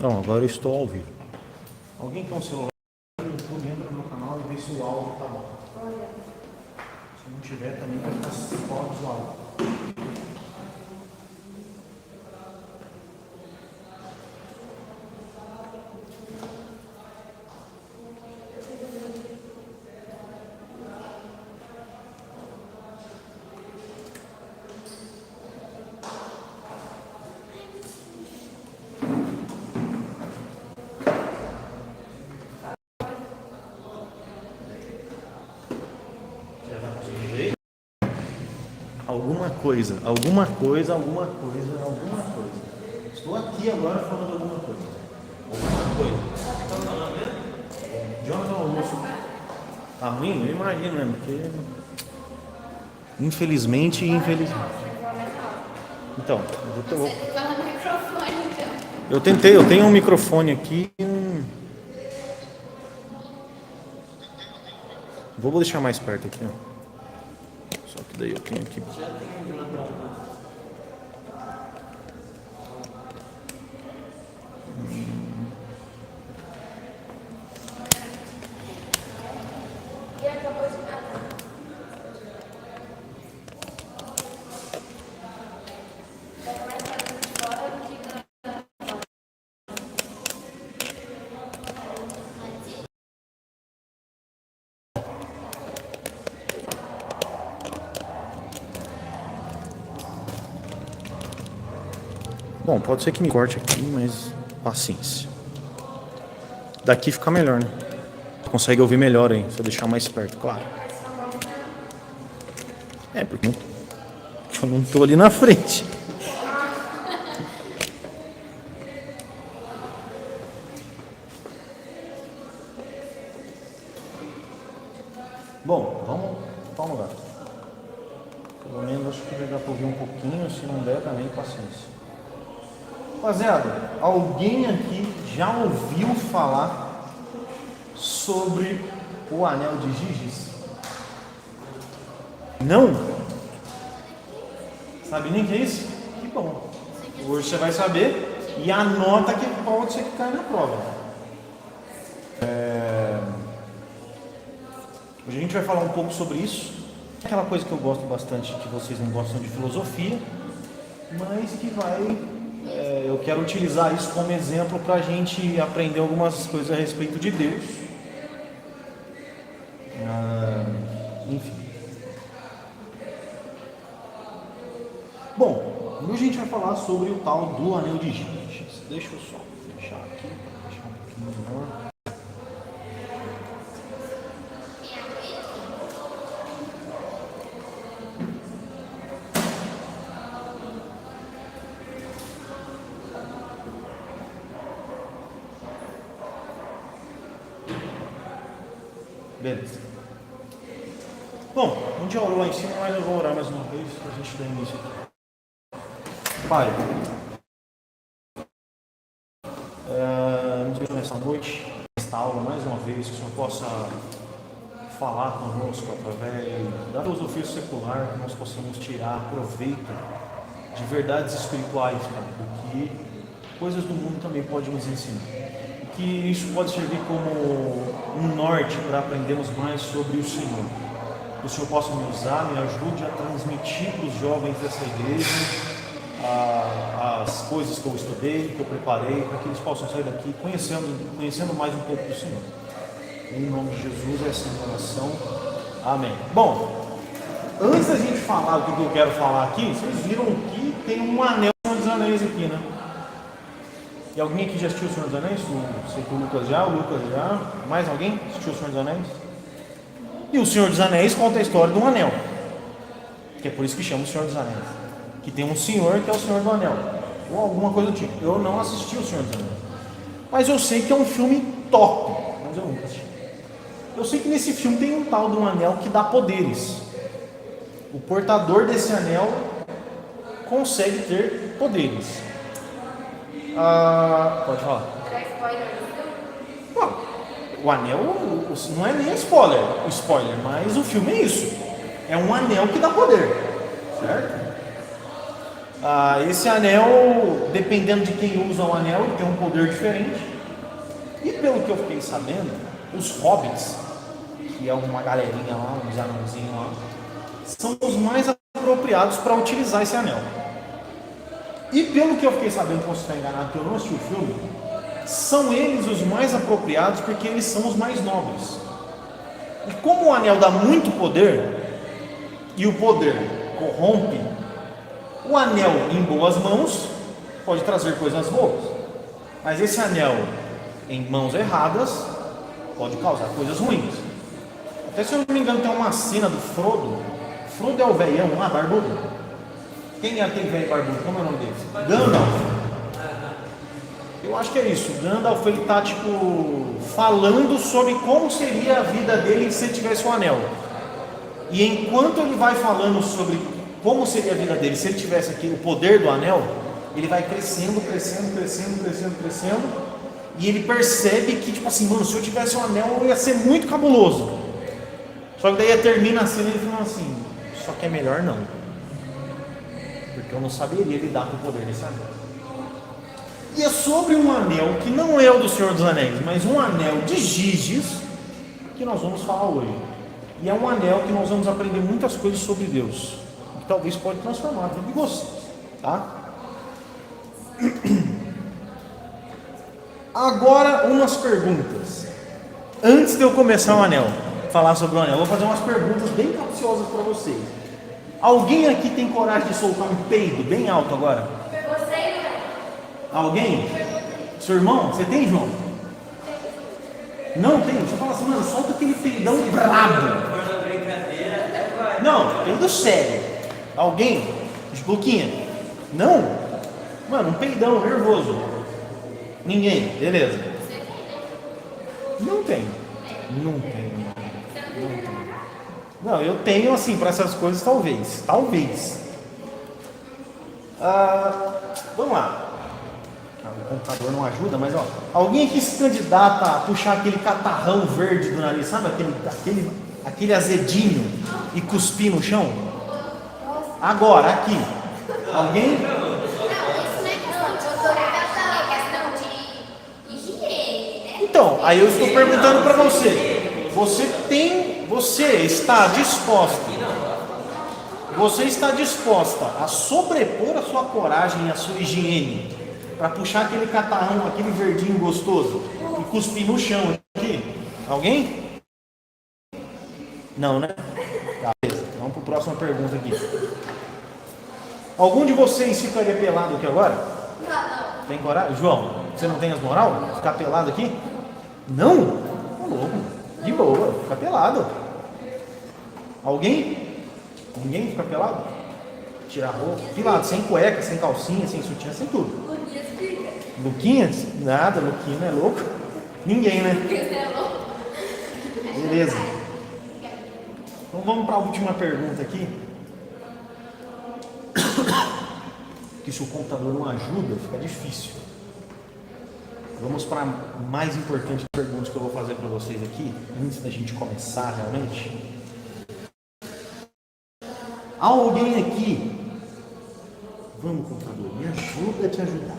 Não, agora eu estou ao vivo. Alguém tem um celular no YouTube, entra no meu canal e vê se o áudio tá bom. Se não tiver, também vai ficar só do áudio. Alguma coisa. Estou aqui agora falando alguma coisa. Alguma coisa. Tá falando mesmo? Jonathan Almoço. Tá ruim? Eu imagino mesmo, porque. Infelizmente. Então, eu tentei, eu tenho um microfone aqui. Vou deixar mais perto aqui, ó. Só que daí eu tenho aqui. Bom, pode ser que me corte aqui, mas paciência. Daqui fica melhor, né? Consegue ouvir melhor aí, se eu deixar mais perto, claro. É, porque eu não tô ali na frente. Bom, vamos lá. Pelo menos acho que vai dar para ouvir um pouquinho, se não der também, paciência. Rapaziada, alguém aqui já ouviu falar sobre o anel de Giges? Não? Sabe nem o que é isso? Que bom. Hoje você vai saber e anota que pode ser que caia na prova. Hoje a gente vai falar um pouco sobre isso. Aquela coisa que eu gosto bastante, que vocês não gostam de filosofia, mas que eu quero utilizar isso como exemplo para a gente aprender algumas coisas a respeito de Deus. Enfim. Bom, hoje a gente vai falar sobre o tal do anel de Giges. Deixa eu só fechar aqui, para deixar um pouquinho melhor. Beleza. Bom, a gente já orou lá em cima, mas eu vou orar mais uma vez para a gente dar início aqui. Pai, vamos começar a noite, esta aula mais uma vez, que o Senhor possa falar conosco através da filosofia secular, que nós possamos tirar proveito de verdades espirituais, Pai, porque coisas do mundo também podem nos ensinar. Que isso pode servir como um norte para aprendermos mais sobre o Senhor. Que o Senhor possa me usar, me ajude a transmitir para os jovens dessa igreja as coisas que eu estudei, que eu preparei, para que eles possam sair daqui conhecendo mais um pouco do Senhor. Em nome de Jesus, essa é a minha oração. Amém. Bom, antes da gente falar do que eu quero falar aqui, vocês viram que tem um anel dos anéis aqui, né? E alguém aqui já assistiu O Senhor dos Anéis? Sei que o Lucas já. Mais alguém assistiu O Senhor dos Anéis? E O Senhor dos Anéis conta a história de um anel. Que é por isso que chama O Senhor dos Anéis. Que tem um senhor que é o Senhor do Anel. Ou alguma coisa do tipo. Eu não assisti O Senhor dos Anéis. Mas eu sei que é um filme top. Mas eu nunca assisti. Eu sei que nesse filme tem um tal de um anel que dá poderes. O portador desse anel consegue ter poderes. Pode falar. Bom, o anel não é nem spoiler, mas o filme é isso. É um anel que dá poder, certo? Esse anel, dependendo de quem usa o anel, ele tem um poder diferente. E pelo que eu fiquei sabendo, os hobbits, que é uma galerinha lá, uns anãozinhos lá, são os mais apropriados para utilizar esse anel. E pelo que eu fiquei sabendo, posso estar enganado, porque eu não assisti o filme, são eles os mais apropriados porque eles são os mais nobres. E como o anel dá muito poder, e o poder corrompe, o anel em boas mãos pode trazer coisas boas, mas esse anel em mãos erradas pode causar coisas ruins. Até se eu não me engano tem uma cena do Frodo. Frodo é o velhão lá, barbudo. Quem é aquele velho barbudo? Como é o nome dele? Gandalf. Eu acho que é isso. Gandalf, ele está falando sobre como seria a vida dele se ele tivesse um anel. E enquanto ele vai falando sobre como seria a vida dele se ele tivesse aqui o poder do anel, ele vai crescendo, e ele percebe que, mano, se eu tivesse um anel eu ia ser muito cabuloso. Só que daí termina a cena e ele fala assim, só que é melhor não, porque eu não saberia lidar com o poder desse anel. E é sobre um anel que não é o do Senhor dos Anéis, mas um anel de Giges que nós vamos falar hoje. E é um anel que nós vamos aprender muitas coisas sobre Deus, que talvez pode transformar a vida de vocês, tá? Agora umas perguntas. Antes de eu começar o anel, falar sobre o anel, eu vou fazer umas perguntas bem capciosas para vocês. Alguém aqui tem coragem de soltar um peido bem alto agora? Alguém? Seu irmão? Você tem, João? Não tem? Você fala assim, mano, solta aquele peidão brabo. Não, peido sério. Alguém? Luquinha? Não? Mano, um peidão nervoso. Ninguém? Beleza. Não tem. Não tem. Não, eu tenho assim, para essas coisas, talvez. Vamos lá. O computador não ajuda, mas ó, alguém aqui se candidata a puxar aquele catarrão verde do nariz, sabe aquele azedinho e cuspir no chão? Agora, aqui. Alguém? Então, aí eu estou perguntando para você. Você está disposta a sobrepor a sua coragem e a sua higiene para puxar aquele catarrão, aquele verdinho gostoso e cuspir no chão aqui? Alguém? Não, né? Tá, beleza. Vamos para a próxima pergunta aqui. Algum de vocês ficaria pelado aqui agora? Não. Tem coragem? João, você não tem as moral? Ficar pelado aqui? Não? Tá louco. De boa, fica pelado. Alguém? Ninguém fica pelado? Tirar a roupa? Pelado, sem cueca, sem calcinha, sem sutiã, sem tudo. Luquinhas? Nada, Luquinha não é louco. Ninguém, né? Beleza. Então vamos para a última pergunta aqui. Que se o computador não ajuda, fica difícil. Vamos para a mais importante pergunta que eu vou fazer para vocês aqui, antes da gente começar realmente. Há alguém aqui? Vamos, computador, me ajuda a te ajudar.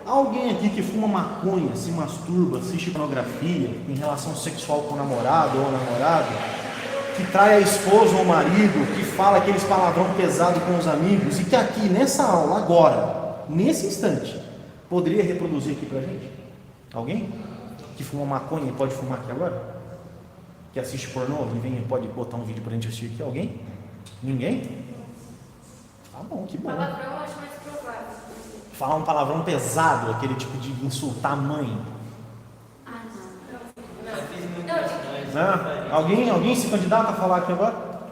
Há alguém aqui que fuma maconha, se masturba, assiste pornografia, em relação sexual com o namorado ou namorada, que trai a esposa ou o marido, que fala aqueles palavrão pesado com os amigos, e que aqui, nessa aula, agora, nesse instante, poderia reproduzir aqui pra gente? Alguém? Que fuma maconha e pode fumar aqui agora? Que assiste pornô e vem, pode botar um vídeo pra gente assistir aqui? Alguém? Ninguém? Tá bom, que bom. Palavrão eu acho mais provável. Falar um palavrão pesado, aquele tipo de insultar a mãe. Não. Alguém se candidata a falar aqui agora?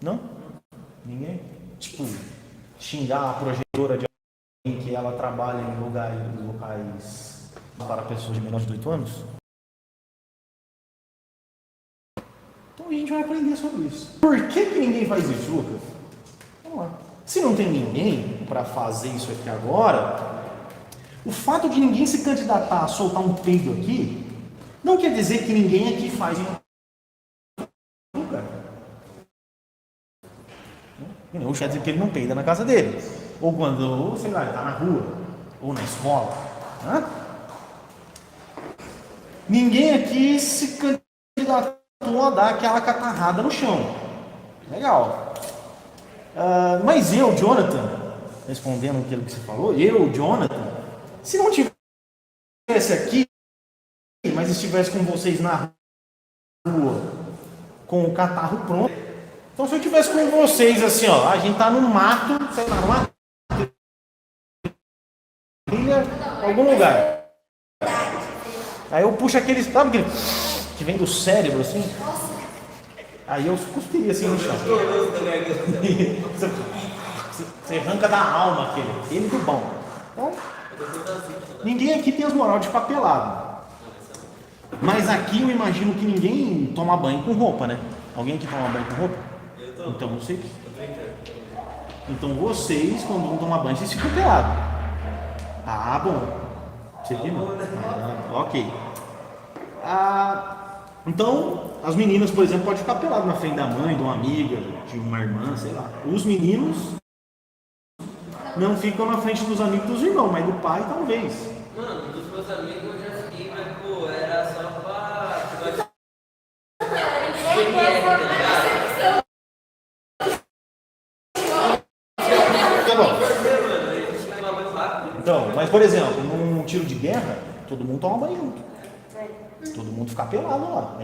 Não? Ninguém? Tipo, xingar a projetora de alguém que ela trabalha em locais para pessoas de menor de 18 anos? Então a gente vai aprender sobre isso. Por que ninguém faz isso, Lucas? Vamos lá. Se não tem ninguém para fazer isso aqui agora, o fato de ninguém se candidatar a soltar um peido aqui, não quer dizer que ninguém aqui faz em lugar. quer dizer que ele não peida na casa dele. Ou quando, sei lá, ele está na rua, ou na escola. Ninguém aqui se candidatou a dar aquela catarrada no chão. Legal. Mas eu, Jonathan, respondendo aquilo que você falou, eu, Jonathan, se não tivesse aqui, mas estivesse com vocês na rua, com o catarro pronto, então se eu estivesse com vocês assim, ó, a gente tá no mato, sei lá, numa trilha, algum lugar. Aí eu puxo aquele, sabe aquele que vem do cérebro assim? Aí eu cuspiria assim no chão. Você arranca da alma aquele do bom. Então, ninguém aqui tem as moral de papelado. Mas aqui eu imagino que ninguém toma banho com roupa, né? Alguém aqui toma banho com roupa? Então vocês. Então vocês, quando vão tomar banho, vocês ficam pelados. Ah, bom. Você viu? Ok. Então, as meninas, por exemplo, podem ficar peladas na frente da mãe, de uma amiga, de uma irmã, sei lá. Os meninos não ficam na frente dos amigos dos irmãos, mas do pai talvez. Mano, dos meus amigos eu já fiquei, mas pô, era só pra. Tá bom. Então, mas por exemplo, num tiro de guerra, todo mundo toma banho junto. Todo mundo fica pelado lá.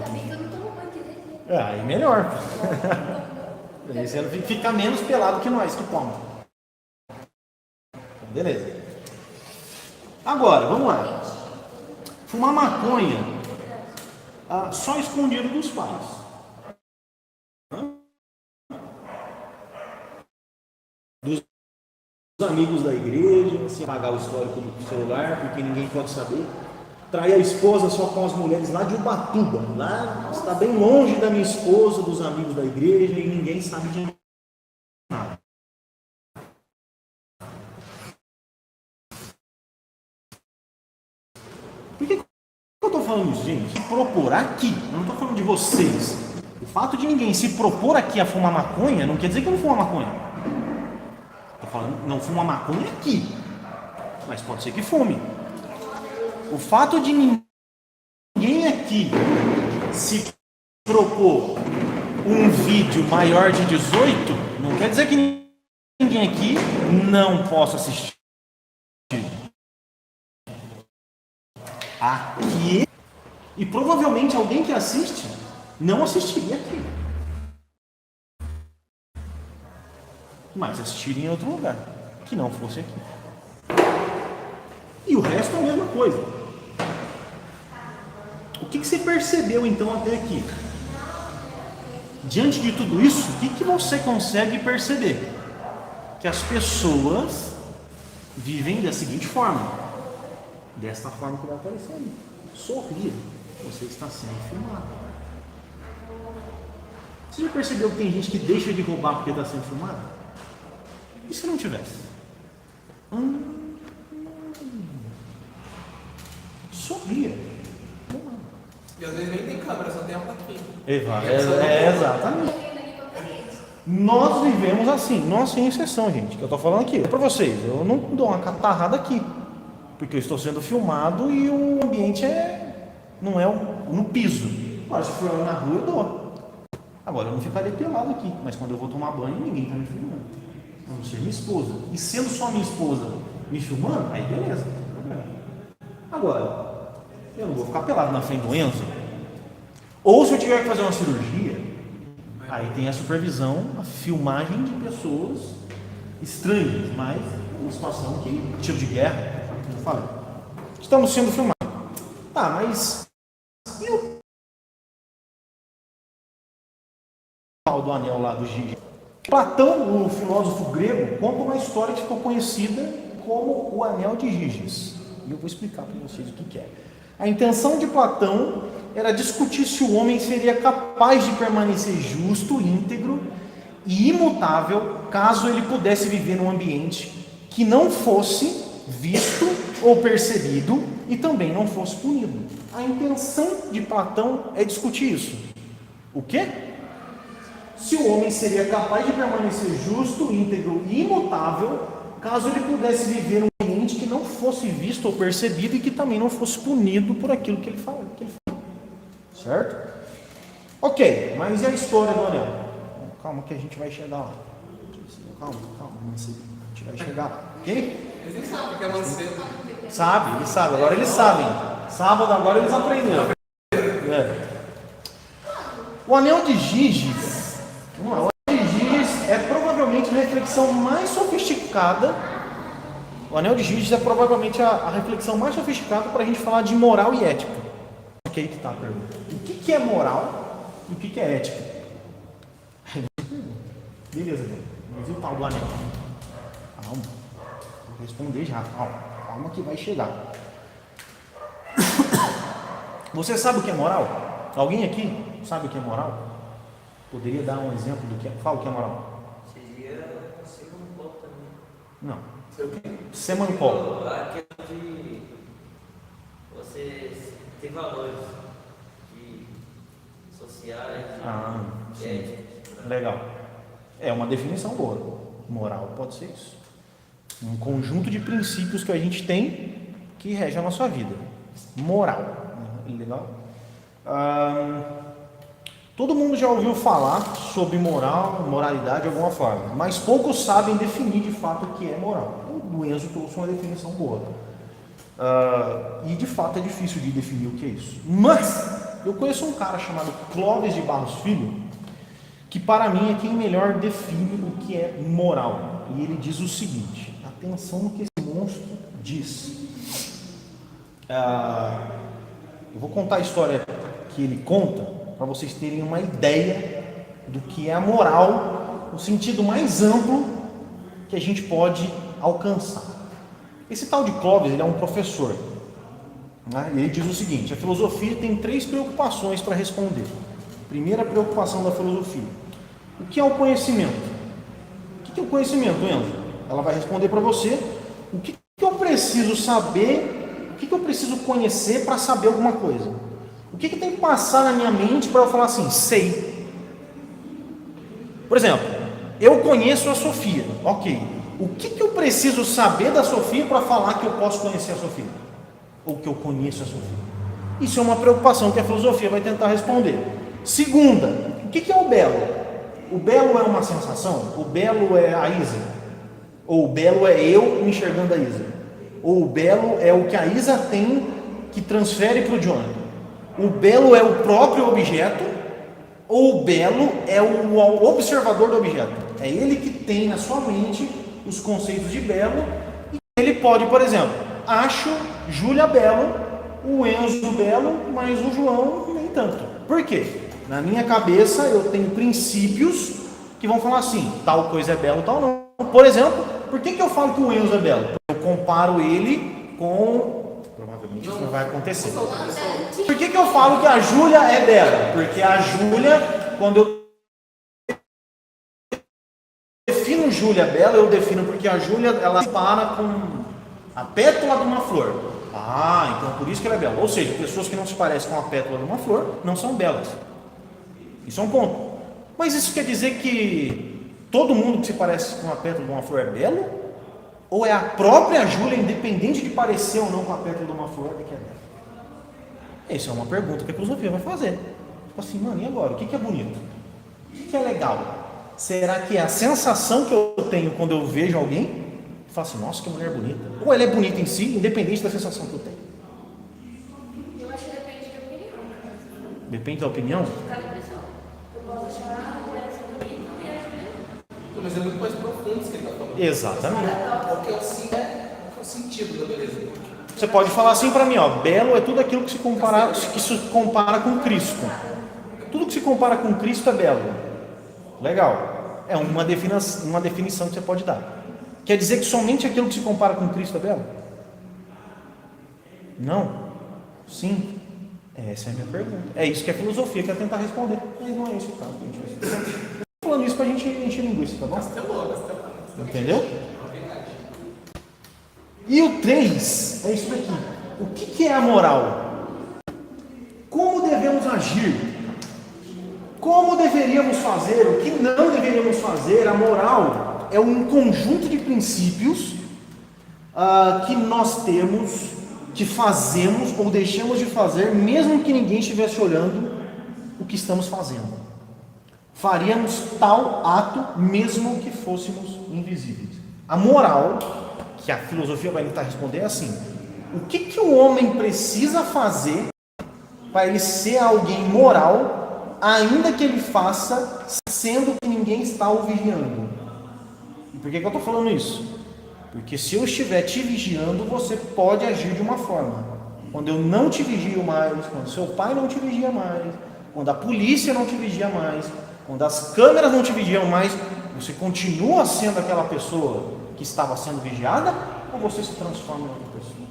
Aí melhor. Aí você fica menos pelado que nós que toma. Beleza. Agora, vamos lá. Fumar maconha só escondido dos pais. Dos amigos da igreja, sem apagar o histórico do celular, porque ninguém pode saber. Trair a esposa só com as mulheres lá de Ubatuba. Lá está bem longe da minha esposa, dos amigos da igreja, e ninguém sabe de nada. Por que eu estou falando isso, gente? Se propor aqui, eu não estou falando de vocês. O fato de ninguém se propor aqui a fumar maconha não quer dizer que eu não fumo maconha. Estou falando, não fuma maconha aqui, mas pode ser que fume. O fato de ninguém aqui se propor um vídeo maior de 18 não quer dizer que ninguém aqui não possa assistir. Aqui, e provavelmente alguém que assiste não assistiria aqui, mas assistiria em outro lugar que não fosse aqui. E o resto é a mesma coisa. O que você percebeu então até aqui? Diante de tudo isso, o que você consegue perceber? Que as pessoas vivem da seguinte forma. Desta forma que vai aparecer ali. Sorria. Você está sendo filmado. Você já percebeu que tem gente que deixa de roubar porque está sendo filmado? E se não tivesse? Sorria. E às vezes nem tem câmera, só tem a plaquinha. Exatamente. Nós vivemos assim, nós sem exceção, gente. Que eu estou falando aqui. Para vocês, eu não dou uma catarrada aqui. Porque eu estou sendo filmado e o ambiente não é no piso. Agora, se for na rua, eu dou. Agora, eu não ficaria pelado aqui. Mas quando eu vou tomar banho, ninguém está me filmando. A não ser minha esposa. E sendo só minha esposa me filmando, aí beleza. Agora, eu não vou ficar pelado na frente do Enzo. Ou se eu tiver que fazer uma cirurgia, aí tem a supervisão, a filmagem de pessoas estranhas, mas uma situação que tiro de guerra, como eu falei. Estamos sendo filmados. Tá, mas e o pau do anel lá do Gigi? Platão, o filósofo grego, conta uma história que ficou conhecida como o anel de Giges. E eu vou explicar para vocês o que é. A intenção de Platão era discutir se o homem seria capaz de permanecer justo, íntegro e imutável caso ele pudesse viver num ambiente que não fosse visto ou percebido e também não fosse punido. A intenção de Platão é discutir isso. O quê? se o homem seria capaz de permanecer justo, íntegro e imutável, caso ele pudesse viver um ambiente que não fosse visto ou percebido e que também não fosse punido por aquilo que ele fala. Certo? Ok, mas e a história do anel? Calma que a gente vai chegar lá. Calma, a gente vai chegar lá. Ok? Eles sabem que é mancebo. Sabe, eles sabem, agora eles sabem. Sábado agora eles aprenderam. O anel de Giges, o anel de Giges é provavelmente a reflexão mais sofisticada. O anel de Giges é provavelmente a reflexão mais sofisticada para a gente falar de moral e ética. Ok, que tá a pergunta. O que é moral e o que é ética? Beleza, Deus. Mas e o tal do anel? Calma. Vou responder já. Calma que vai chegar. Você sabe o que é moral? Alguém aqui sabe o que é moral? Poderia dar um exemplo do que é? Fala o que é moral. Seria semancol também. Não. Semancol. Aquilo de você ter valores de sociais, de ética. Legal. É uma definição boa. Moral pode ser isso. Um conjunto de princípios que a gente tem que rege a nossa vida. Moral. Legal? Todo mundo já ouviu falar sobre moral, moralidade de alguma forma, mas poucos sabem definir de fato o que é moral. O Enzo trouxe uma definição boa. E de fato é difícil de definir o que é isso. Mas eu conheço um cara chamado Clóvis de Barros Filho, que para mim é quem melhor define o que é moral. E ele diz o seguinte: atenção no que esse monstro diz. Eu vou contar a história que ele conta para vocês terem uma ideia do que é a moral, no sentido mais amplo que a gente pode alcançar. Esse tal de Clóvis, ele é um professor, né? E ele diz o seguinte: a filosofia tem 3 preocupações para responder. Primeira preocupação da filosofia: o que é o conhecimento? O que é o conhecimento, Enzo? Ela vai responder para você: o que eu preciso saber, o que eu preciso conhecer para saber alguma coisa? O que tem que passar na minha mente para eu falar assim, sei? Por exemplo, eu conheço a Sofia, ok. O que eu preciso saber da Sofia para falar que eu posso conhecer a Sofia? Ou que eu conheço a Sofia? Isso é uma preocupação que a filosofia vai tentar responder. Segunda, o que é o belo? O belo é uma sensação? O belo é a Isa? Ou o belo é eu enxergando a Isa? Ou o belo é o que a Isa tem que transfere para o Johnny? O belo é o próprio objeto? Ou o belo é o observador do objeto? É ele que tem na sua mente os conceitos de belo. E ele pode, por exemplo, acho Júlia belo, o Enzo belo, mas o João nem tanto. Por quê? Na minha cabeça eu tenho princípios que vão falar assim, tal coisa é belo, tal não. Por exemplo, por que eu falo que o Enzo é belo? Eu comparo ele com... Provavelmente isso não vai acontecer. Por que eu falo que a Júlia é bela? Porque a Júlia, quando eu defino Júlia bela, eu defino porque a Júlia, ela para com a pétala de uma flor. Então por isso que ela é bela. Ou seja, pessoas que não se parecem com a pétala de uma flor não são belas. Isso é um ponto. Mas isso quer dizer que todo mundo que se parece com a pétala de uma flor é belo? Ou é a própria Júlia, independente de parecer ou não com a pétala de uma flor, que é bela? Essa é uma pergunta que a filosofia vai fazer. Tipo assim, mano, e agora? O que é bonito? O que é legal? Será que é a sensação que eu tenho quando eu vejo alguém? Eu falo assim, nossa, que mulher bonita. Ou ela é bonita em si, independente da sensação que eu tenho? Eu acho que depende da opinião. Depende da opinião? Cada pessoa. Eu posso achar a mulher bonita e a Júlia. Mas é muito mais profundo isso que ele está falando. Exatamente. O que é o sentido da beleza. Você pode falar assim para mim, ó, belo é tudo aquilo que se compara com Cristo. Tudo que se compara com Cristo é belo. Legal. É uma definição que você pode dar. Quer dizer que somente aquilo que se compara com Cristo é belo? Não? Sim? Essa é a minha pergunta. É isso que a filosofia quer tentar responder. Mas não é isso, tá? Estou falando isso para a gente encher linguiça, tá bom? Entendeu? E o 3 é isso daqui. O que é a moral? Como devemos agir? Como deveríamos fazer, o que não deveríamos fazer, a moral é um conjunto de princípios que nós temos, que fazemos ou deixamos de fazer, mesmo que ninguém estivesse olhando o que estamos fazendo. Faríamos tal ato mesmo que fôssemos invisíveis. A moral, que a filosofia vai tentar responder, é assim: o que o homem precisa fazer para ele ser alguém moral, ainda que ele faça sendo que ninguém está o vigiando? E por que eu estou falando isso? Porque se eu estiver te vigiando, você pode agir de uma forma. Quando eu não te vigio mais, quando seu pai não te vigia mais, quando a polícia não te vigia mais, quando as câmeras não te vigiam mais, você continua sendo aquela pessoa que estava sendo vigiada, ou você se transforma em outra pessoa?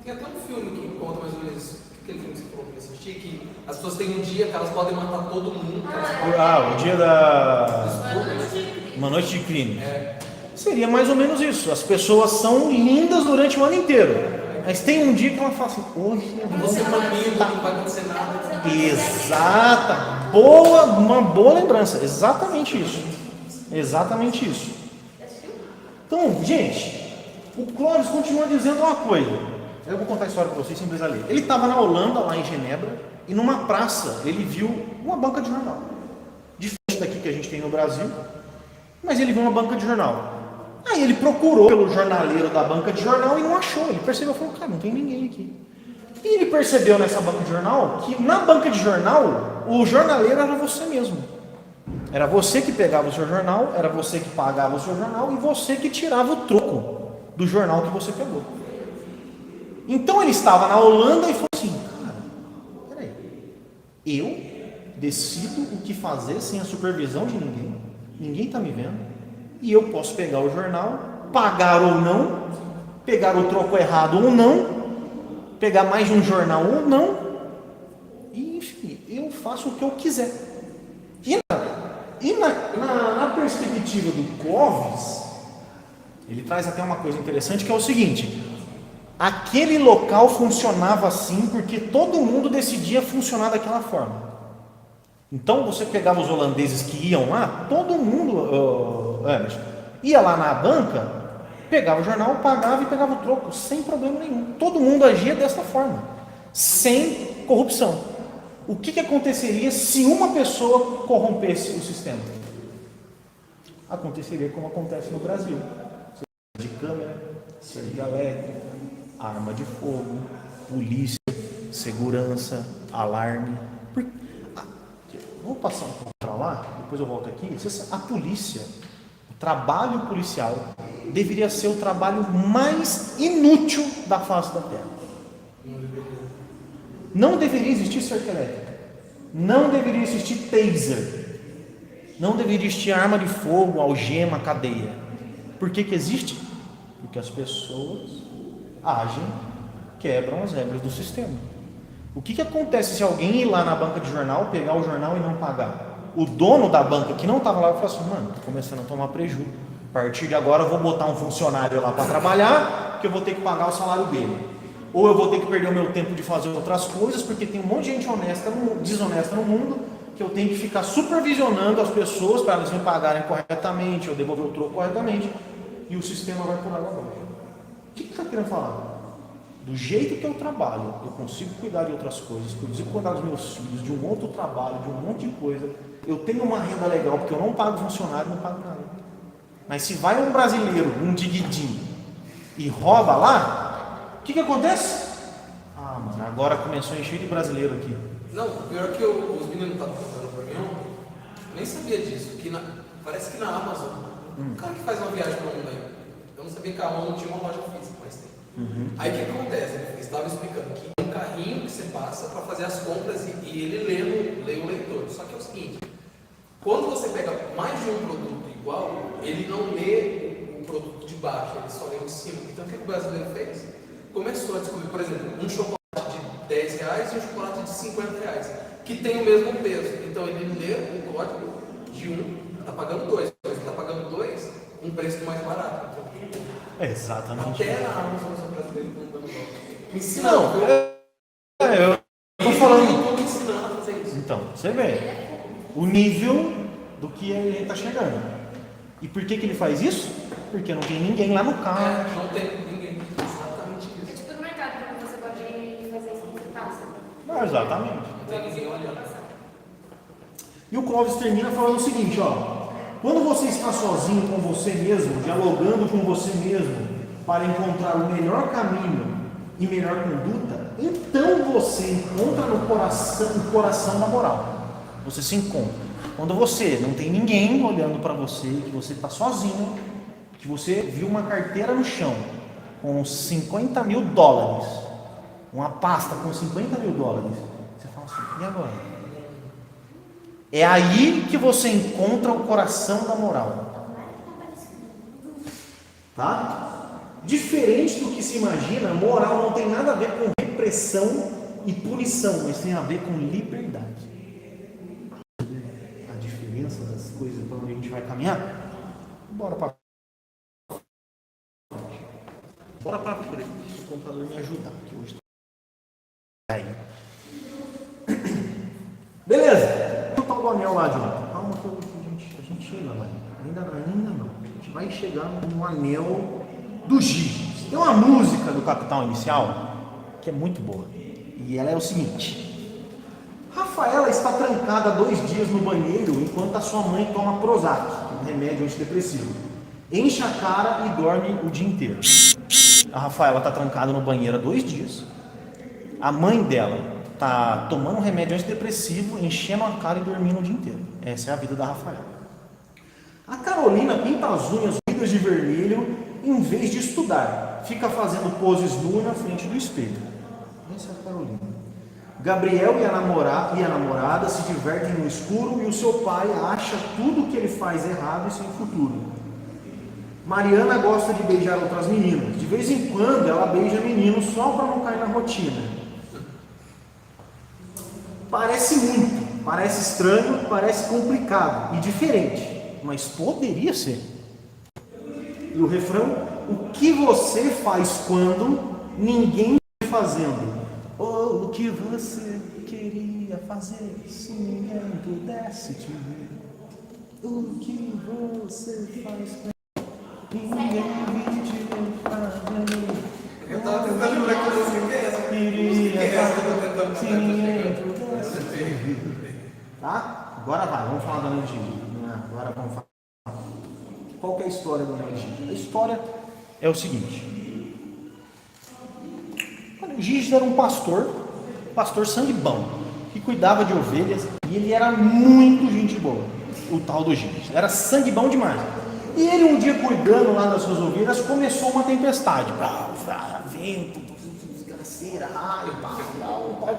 Tem até um filme que conta mais ou menos isso. Aquele filme que você falou para assistir, que as pessoas têm um dia que elas podem matar todo mundo. O dia da... Uma noite de crime. Seria mais ou menos isso. As pessoas são lindas durante o ano inteiro, mas tem um dia que ela fala assim: hoje eu vou Você não vai acontecer nada. Exata, uma boa lembrança. Exatamente isso. Exatamente isso. Então, gente, o Clóvis continua dizendo uma coisa. Eu vou contar a história para vocês sem precisar ler. Ele estava na Holanda, lá em Genebra, e numa praça ele viu uma banca de jornal. Diferente daqui que a gente tem no Brasil, mas ele viu uma banca de jornal. Aí ele procurou pelo jornaleiro da banca de jornal e não achou. Ele percebeu, falou: cara, não tem ninguém aqui. E ele percebeu nessa banca de jornal que na banca de jornal o jornaleiro era você mesmo. Era você que pegava o seu jornal, era você que pagava o seu jornal e você que tirava o troco do jornal que você pegou. Então ele estava na Holanda e falou assim: cara, peraí, eu decido o que fazer sem a supervisão de ninguém. Ninguém está me vendo. E eu posso pegar o jornal, pagar ou não, pegar o troco errado ou não, pegar mais de um jornal ou não, e enfim, eu faço o que eu quiser. E na perspectiva do Clóvis, ele traz até uma coisa interessante, que é o seguinte: aquele local funcionava assim porque todo mundo decidia funcionar daquela forma. Então você pegava os holandeses que iam lá, todo mundo ia lá na banca, pegava o jornal, pagava e pegava o troco, sem problema nenhum. Todo mundo agia dessa forma, sem corrupção. O que aconteceria se uma pessoa corrompesse o sistema? Aconteceria como acontece no Brasil: cerca de câmera, cerca elétrica, arma de fogo, polícia, segurança, alarme. Vou passar um pouco para lá, depois eu volto aqui. A polícia, o trabalho policial, deveria ser o trabalho mais inútil da face da Terra. Não deveria existir cerca elétrica, não deveria existir taser, não deveria existir arma de fogo, algema, cadeia. Por que existe? Porque as pessoas agem, quebram as regras do sistema. O que acontece se alguém ir lá na banca de jornal, pegar o jornal e não pagar? O dono da banca que não estava lá vai falar assim: mano, estou começando a tomar prejuízo. A partir de agora eu vou botar um funcionário lá para trabalhar, porque eu vou ter que pagar o salário dele. Ou eu vou ter que perder o meu tempo de fazer outras coisas, porque tem um monte de gente desonesta no mundo, que eu tenho que ficar supervisionando as pessoas para elas me pagarem corretamente, ou devolver o troco corretamente, e o sistema vai por água abaixo. O que está querendo falar? Do jeito que eu trabalho, eu consigo cuidar de outras coisas, consigo cuidar dos meus filhos, de um outro trabalho, de um monte de coisa. Eu tenho uma renda legal, porque eu não pago funcionário, não pago nada. Mas se vai um brasileiro, um diguidinho, e rouba lá, o que acontece? Ah, mano, agora começou a encher de brasileiro aqui. Não, pior que os meninos estavam contando para mim, eu nem sabia disso. Parece que na Amazon, o cara que faz uma viagem para o mundo aí, eu não sabia que a Amazon tinha uma loja física, mas tem. Aí o que acontece? Ele estava explicando que é um carrinho que você passa para fazer as compras e ele lê o leitor. Só que é o seguinte: quando você pega mais de um produto igual, ele não lê o produto de baixo, ele só lê o de cima. Então o que o brasileiro fez? Começou a descobrir, por exemplo, um chocolate de R$10 e um chocolate de R$50, que tem o mesmo peso. Então ele lê o código de um, está pagando dois. Ele está pagando dois, um preço mais barato. Então, exatamente. até na Amazon brasileira não dando volta. Me ensina. Não, eu estou falando. Como ensinando a fazer isso. Então, você vê. o nível do que ele está chegando. E por que ele faz isso? Porque não tem ninguém lá no carro. Não tem ninguém. Exatamente É isso. tipo no mercado, quando você pode fazer isso que você passa. Não, exatamente. Não tem ninguém olhando. E o Clóvis termina falando o seguinte, ó. Quando você está sozinho com você mesmo, dialogando com você mesmo, para encontrar o melhor caminho e melhor conduta, então você encontra no coração o coração da moral. Você se encontra. Quando você não tem ninguém olhando para você, que você está sozinho, que você viu uma carteira no chão com $50 mil, uma pasta com $50 mil, você fala assim, e agora? É aí que você encontra o coração da moral. Tá? Diferente do que se imagina, moral não tem nada a ver com repressão e punição, mas tem a ver com liberdade. A diferença das coisas para onde a gente vai caminhar? Bora para frente. O computador me ajudar aqui hoje. Aí. Beleza. O tal do anel lá, Jonathan. Calma que a gente chega lá. Ainda não. A gente vai chegar no anel do Giges. Tem uma música do Capital Inicial que é muito boa. E ela é o seguinte: Rafaela está trancada 2 dias no banheiro enquanto a sua mãe toma Prozac, um remédio antidepressivo. Enche a cara e dorme o dia inteiro. A Rafaela está trancada no banheiro há 2 dias. A mãe dela está tomando um remédio antidepressivo, enchendo a cara e dormindo o dia inteiro. Essa é a vida da Rafaela. A Carolina pinta as unhas ruídas de vermelho em vez de estudar. Fica fazendo poses nuas na frente do espelho. Essa é a Carolina. Gabriel e a namorada se divertem no escuro e o seu pai acha tudo que ele faz errado e sem futuro. Mariana gosta de beijar outras meninas. De vez em quando ela beija meninos só para não cair na rotina. Parece muito, parece estranho, parece complicado e diferente, mas poderia ser. E o refrão: o que você faz quando ninguém está fazendo? Ou o que você queria fazer se ninguém pudesse te ver? O que você faz quando ninguém te fazer? Eu tava tentando lembrar que eu não sei essa. Se ninguém pudesse. Tá? Agora vai, vamos falar da energia. Agora vamos falar. Qual que é a história da energia? A história é o seguinte: o Giges era um pastor sangue bom, que cuidava de ovelhas, e ele era muito gente boa, o tal do Giges. Era sangue bom demais. E ele um dia cuidando lá das suas ovelhas, começou uma tempestade. Vento, desgraceira, raio, pau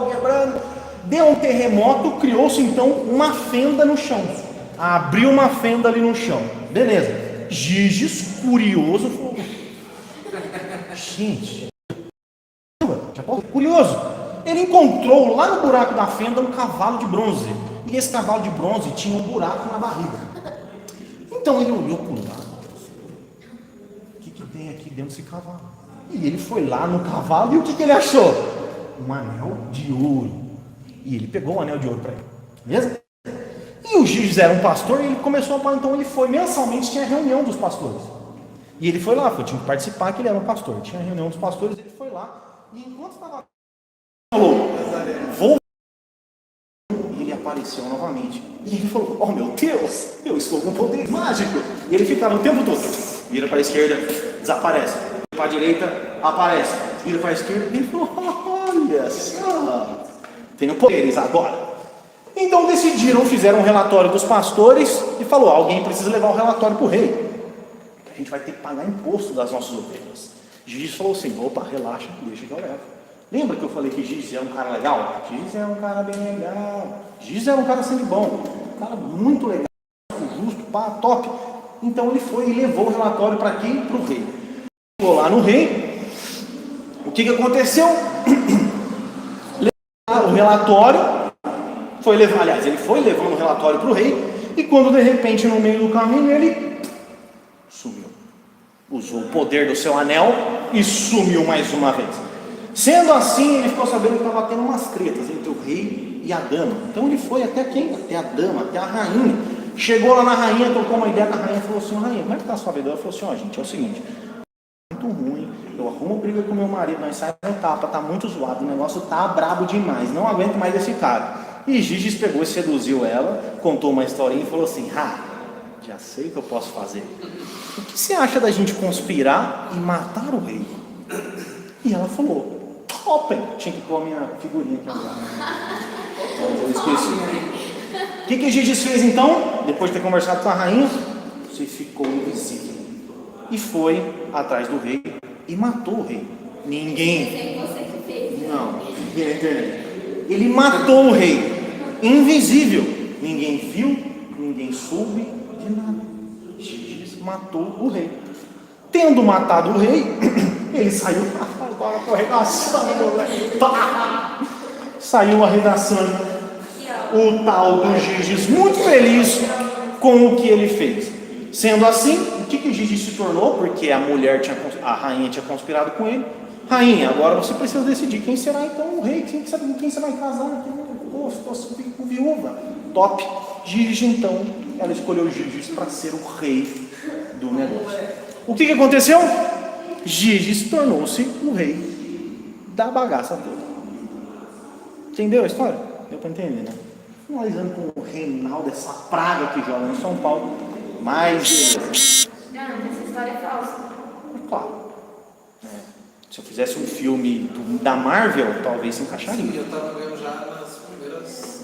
quebrando. Deu um terremoto, criou-se então uma fenda no chão. Abriu uma fenda ali no chão. Beleza. Giges, curioso, falou: gente, curioso. Ele encontrou lá no buraco da fenda um cavalo de bronze. E esse cavalo de bronze tinha um buraco na barriga. Então ele olhou por lá. O que tem aqui dentro desse cavalo? E ele foi lá no cavalo e o que ele achou? Um anel de ouro. E ele pegou o anel de ouro para ele. Beleza? E o Giges era um pastor e ele começou a... Então ele foi, mensalmente tinha reunião dos pastores. E ele foi lá, tinha que participar, que ele era um pastor. Tinha a reunião dos pastores, ele foi lá. E enquanto estava... falou: vou... E ele apareceu novamente. E ele falou: oh meu Deus, eu estou com poder mágico. E ele ficava o tempo todo. Vira para a esquerda, desaparece. Vira para a direita, aparece. Vira para a esquerda. E ele falou: olha só, tenho poderes agora. Então decidiram, fizeram um relatório dos pastores e falou: alguém precisa levar o relatório para o rei. A gente vai ter que pagar imposto das nossas ovelhas. Giges falou assim: opa, relaxa, deixa que eu levo. Lembra que eu falei que Giges era um cara legal? Giges era um cara bem legal. Giges era um cara sangue bom. Um cara muito legal, justo, pá, top. Então ele foi e levou o relatório para quem? Para o rei. Chegou lá no rei. O que aconteceu? O relatório foi levar, aliás, ele foi levando o relatório para o rei. E quando de repente no meio do caminho ele sumiu. Usou o poder do seu anel e sumiu mais uma vez. Sendo assim, ele ficou sabendo que estava tendo umas tretas entre o rei e a dama. Então ele foi até quem? Até a dama, até a rainha. Chegou lá na rainha, trocou uma ideia com a rainha e falou assim: rainha, como é que está a sua vida? Ela falou assim: ó, gente, é o seguinte, muito ruim, eu arrumo briga com meu marido, nós saímos no tapa, tá muito zoado, o negócio tá brabo demais, não aguento mais esse cara. E Giges pegou e seduziu ela, contou uma historinha e falou assim: já sei o que eu posso fazer. O que você acha da gente conspirar e matar o rei? E ela falou: open. Tinha que pôr a minha figurinha aqui agora. Eu esqueci. O que Giges fez então? Depois de ter conversado com a rainha, você ficou invisível e foi atrás do rei e matou o rei. Ninguém. Você que fez. Não, ninguém na internet. Ele matou o rei, invisível. Ninguém viu, ninguém soube de nada. Giges matou o rei. Tendo matado o rei, ele saiu. Agora estou arregaçando, velho. Saiu arregaçando. O tal do Giges, muito feliz com o que ele fez. Sendo assim, o que Giges se tornou? Porque a rainha tinha conspirado com ele. Rainha, agora você precisa decidir quem será então o rei, quem você vai casar. Estou viúva. Top. Giges então, ela escolheu Giges para ser o rei do negócio. O que aconteceu? Giges tornou-se o rei da bagaça toda. Entendeu a história? Deu para entender, né? Finalizando com o Reinaldo, essa praga que joga em São Paulo. Mas beleza. Não, essa história é falsa. Claro. Se eu fizesse um filme da Marvel, talvez se encaixaria. Sim, eu estava vendo já nas primeiras.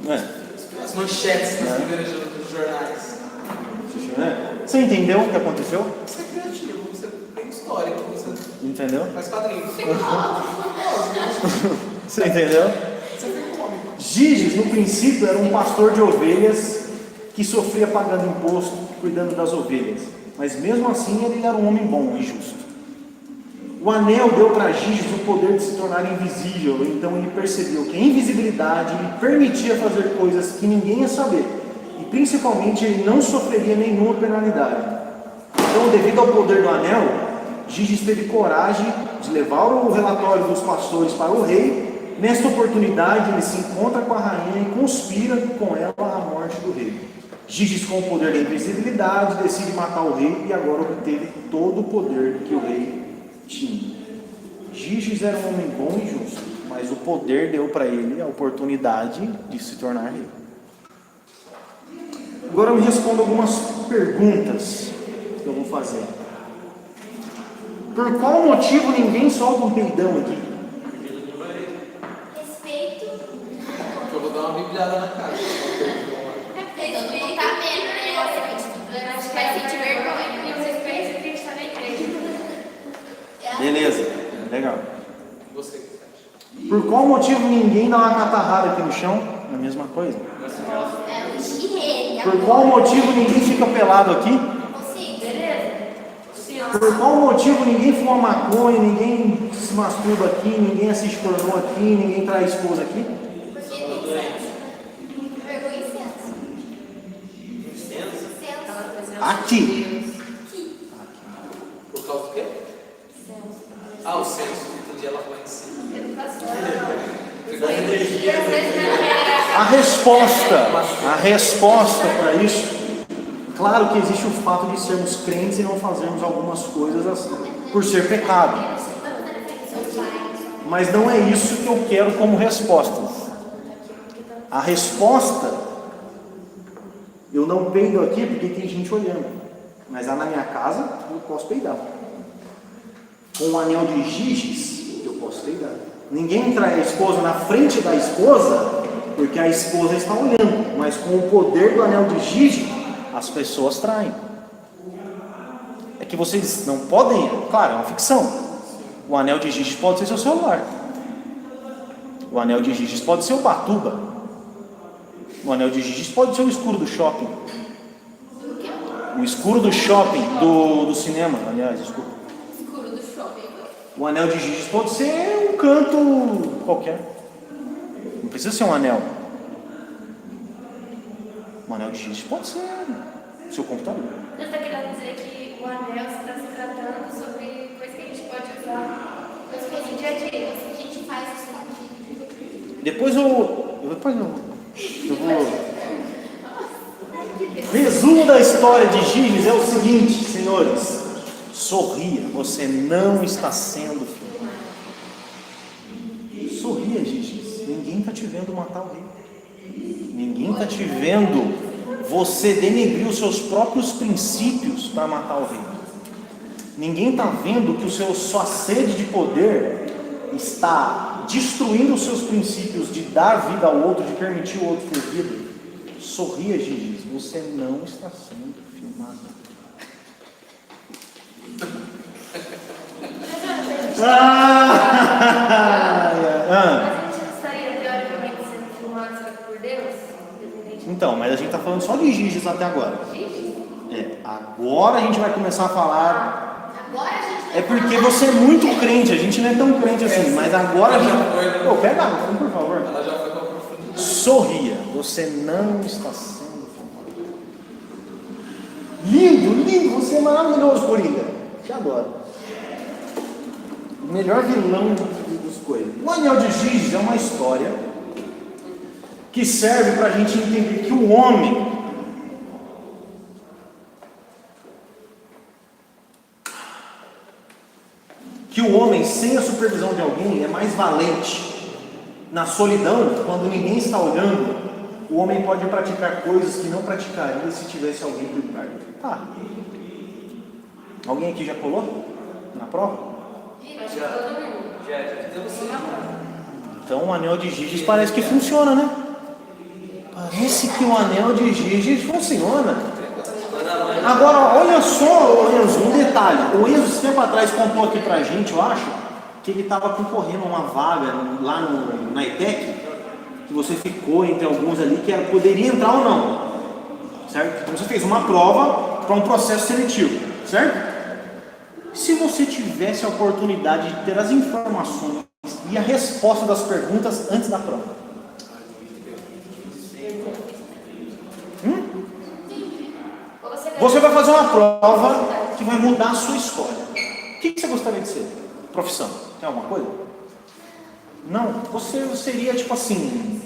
É. As manchetes das primeiras jornais. Você entendeu o que aconteceu? Você é criativo, você tem história, você Entendeu? faz quadrinhos. Você entendeu? Você tem cômico. Giges, no princípio, era um pastor de ovelhas que sofria pagando imposto, cuidando das ovelhas. Mas mesmo assim, ele era um homem bom e justo. O anel deu para Giges o poder de se tornar invisível. Então ele percebeu que a invisibilidade lhe permitia fazer coisas que ninguém ia saber. E principalmente ele não sofreria nenhuma penalidade. Então, devido ao poder do anel, Giges teve coragem de levar o relatório dos pastores para o rei. Nesta oportunidade, ele se encontra com a rainha e conspira com ela a morte do rei. Giges, com o poder da invisibilidade, decide matar o rei e agora obteve todo o poder que o rei tinha. Giges era um homem bom e justo, mas o poder deu para ele a oportunidade de se tornar rei. Agora eu me respondo algumas perguntas que eu vou fazer. Por qual motivo ninguém solta um peidão aqui? Respeito. Eu vou dar uma bibliada na cara. Respeito tá vendo, né? Acho que vai sentir vergonha. E os respeitos que a gente está na igreja. Beleza, legal. E você, o que você acha? Por qual motivo ninguém dá uma catarrada aqui no chão? É a mesma coisa. É o xirê. Por qual motivo ninguém fica pelado aqui? Sim, beleza? Por qual motivo ninguém fuma maconha, ninguém se masturba aqui, ninguém assiste pornô aqui, ninguém trai esposa aqui? Porque tem senso. Vergonha e senso. Senso. Aqui. Por causa do quê? Ah, o censo. Entendi ela lá em cima. Educação. A resposta para isso, claro que existe o fato de sermos crentes e não fazermos algumas coisas assim, por ser pecado. Mas não é isso que eu quero como resposta. A resposta, eu não peido aqui porque tem gente olhando, mas lá na minha casa eu posso peidar. Com o anel de Giges, eu posso peidar. Ninguém trai a esposa na frente da esposa, porque a esposa está olhando, mas com o poder do anel de Giges, as pessoas traem. É que vocês não podem, claro, é uma ficção. O anel de Giges pode ser seu celular. O anel de Giges pode ser o Batuba. O anel de Giges pode ser o escuro do shopping. O escuro do shopping, do cinema, aliás, desculpa. Escuro do shopping. O anel de Giges pode ser um canto qualquer. Não precisa ser um anel. Um anel de Giges pode ser seu computador. Você está querendo dizer que o anel está se tratando sobre coisas que a gente pode usar, coisas que fez no dia a dia. A gente faz isso. Depois eu vou. Resumo da história de Giges é o seguinte, senhores. Sorria, você não está sendo filmado. Sorria, Giges. Ninguém está te vendo matar o rei. Ninguém está te vendo você denegrir os seus próprios princípios para matar o rei. Ninguém está vendo que sua sede de poder está destruindo os seus princípios de dar vida ao outro, de permitir o outro ter vida. Sorria, Giges, você não está sendo filmado. Mas a gente não estaria teoricamente sendo filmado só por Deus? Então, mas a gente está falando só de Giges até agora. Agora a gente vai começar a falar. Agora a gente É porque você é muito crente, a gente não é tão crente assim, mas agora a gente. Pô, pega água, por favor. Ela já foi com a profundidade. Sorria, você não está sendo filmado. Lindo, lindo, você é maravilhoso, Coringa. Te adoro. O melhor vilão dos coisas. O Anel de Giges é uma história que serve para a gente entender que o homem sem a supervisão de alguém é mais valente. Na solidão, quando ninguém está olhando, o homem pode praticar coisas que não praticaria se tivesse alguém por perto. Tá. Alguém aqui já colou na prova? Já deu sim. Então o anel de Giges parece que funciona, né? Parece que o anel de Giges funciona. Agora, olha só, Enzo, um detalhe. O Enzo, esse tempo atrás, contou aqui pra gente, eu acho, que ele estava concorrendo a uma vaga lá na ETEC, que você ficou entre alguns ali, que poderia entrar ou não. Certo? Então você fez uma prova para um processo seletivo, certo? Se você tivesse a oportunidade de ter as informações e a resposta das perguntas antes da prova. Você vai fazer uma prova que vai mudar a sua história. O que você gostaria de ser? Profissão? Tem alguma coisa? Não, você seria tipo assim.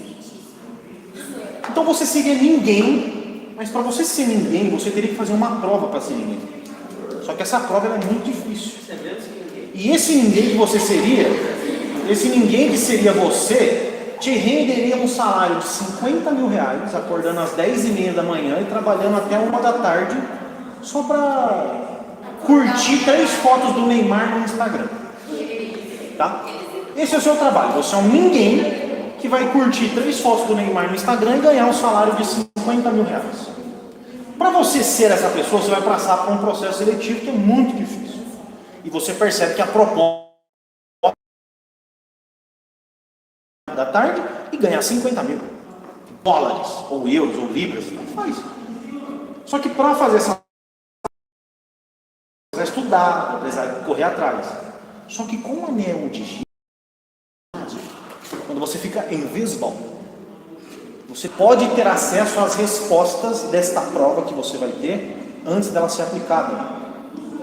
Então você seria ninguém, mas para você ser ninguém, você teria que fazer uma prova para ser ninguém. Só que essa prova é muito difícil. E esse ninguém que você seria, esse ninguém que seria você, te renderia um salário de 50 mil reais, acordando às 10h30 da manhã e trabalhando até 1 da tarde, só para curtir 3 fotos do Neymar no Instagram. Tá? Esse é o seu trabalho. Você é um ninguém que vai curtir 3 fotos do Neymar no Instagram e ganhar um salário de 50 mil reais. Para você ser essa pessoa, você vai passar por um processo seletivo que é muito difícil. E você percebe que a proposta da tarde e ganhar 50 mil dólares, ou euros, ou libras, não faz. Só que para fazer essa vai estudar, vai correr atrás. Só que com o anel de Giges, quando você fica invisible, você pode ter acesso às respostas desta prova que você vai ter antes dela ser aplicada.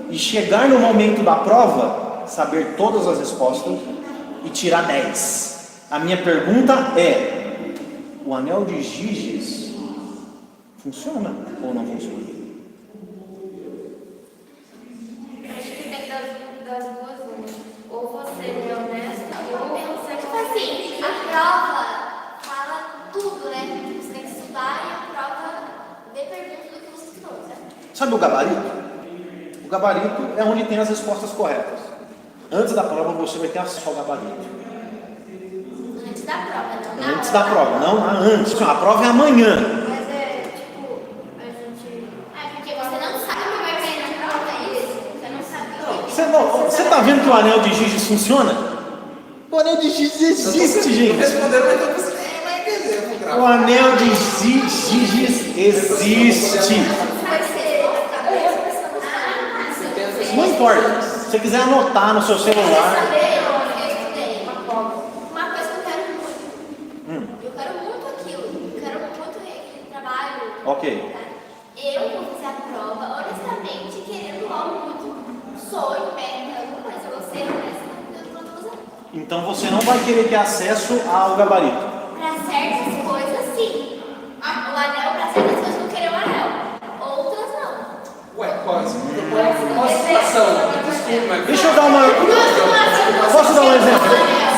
E chegar no momento da prova, saber todas as respostas e tirar 10. A minha pergunta é: o anel de Giges funciona ou não funciona? Acho que tem das duas uma. Ou você é honesta, ou você tipo assim, a prova fala tudo, né? Você tem que estudar e a prova vê pergunta do que você estudou, certo? Sabe o gabarito? O gabarito é onde tem as respostas corretas. Antes da prova você vai ter acesso ao gabarito. Antes da prova, não. Antes da prova, não antes. A prova é amanhã. Mas é tipo, a gente. Porque você não sabe o que vai cair na prova, é isso? Você não sabe. Você está vendo que o anel de Giges funciona? O anel de Giges existe, gente. Responderam, mas então você vai entender. O anel de Giges existe. Não importa. Se você quiser anotar no seu celular. Uma coisa que eu quero muito. Eu quero muito aquilo. Eu quero muito aquele trabalho. Ok. Eu vou fazer a prova, honestamente, querendo algo muito sonho, meta, alguma coisa. Você, honesta, eu não tô usando. Então você não vai querer ter acesso ao gabarito. Para certas coisas, sim. O anel, para certas coisas, eu vou querer o anel. Outras, não. Ué, qual a situação? Deixa eu dar uma. Posso dar um exemplo?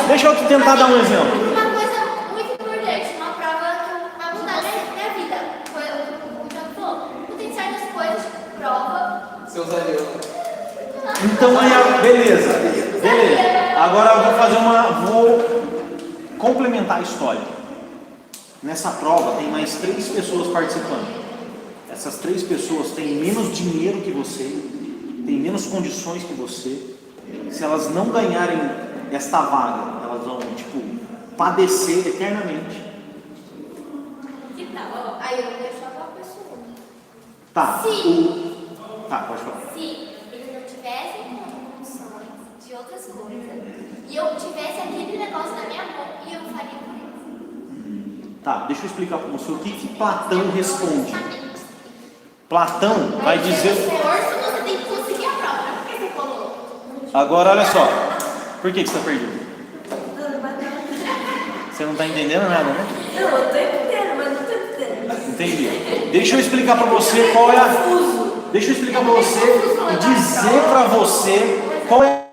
Deixa eu tentar dar um exemplo. Uma coisa muito importante, uma prova que vai mudar minha vida. Foi o que eu falou. Não tem certas coisas, tipo, prova. Você usaria. Então aí, beleza. Agora eu vou complementar a história. Nessa prova tem mais 3 pessoas participando. Essas 3 pessoas têm menos dinheiro que você, têm menos condições que você. Se elas não ganharem esta vaga, elas vão, padecer eternamente. Que tal? Aí eu vou deixar pra pessoa. Tá. Sim. Tá, pode falar. Se eles não tivessem condições de outras coisas, e eu tivesse aquele negócio na minha mão, e eu faria por eles. Tá, deixa eu explicar para você o que Platão responde. Platão vai dizer. Esforço, você tem que conseguir a prova. Por que você falou? Agora olha só. Por que você está perdido? Você não está entendendo nada, né? Não, eu tô entendendo, mas não tô entendendo. Entendi. Deixa eu explicar para você qual é a. Deixa eu explicar para você e dizer para você qual é.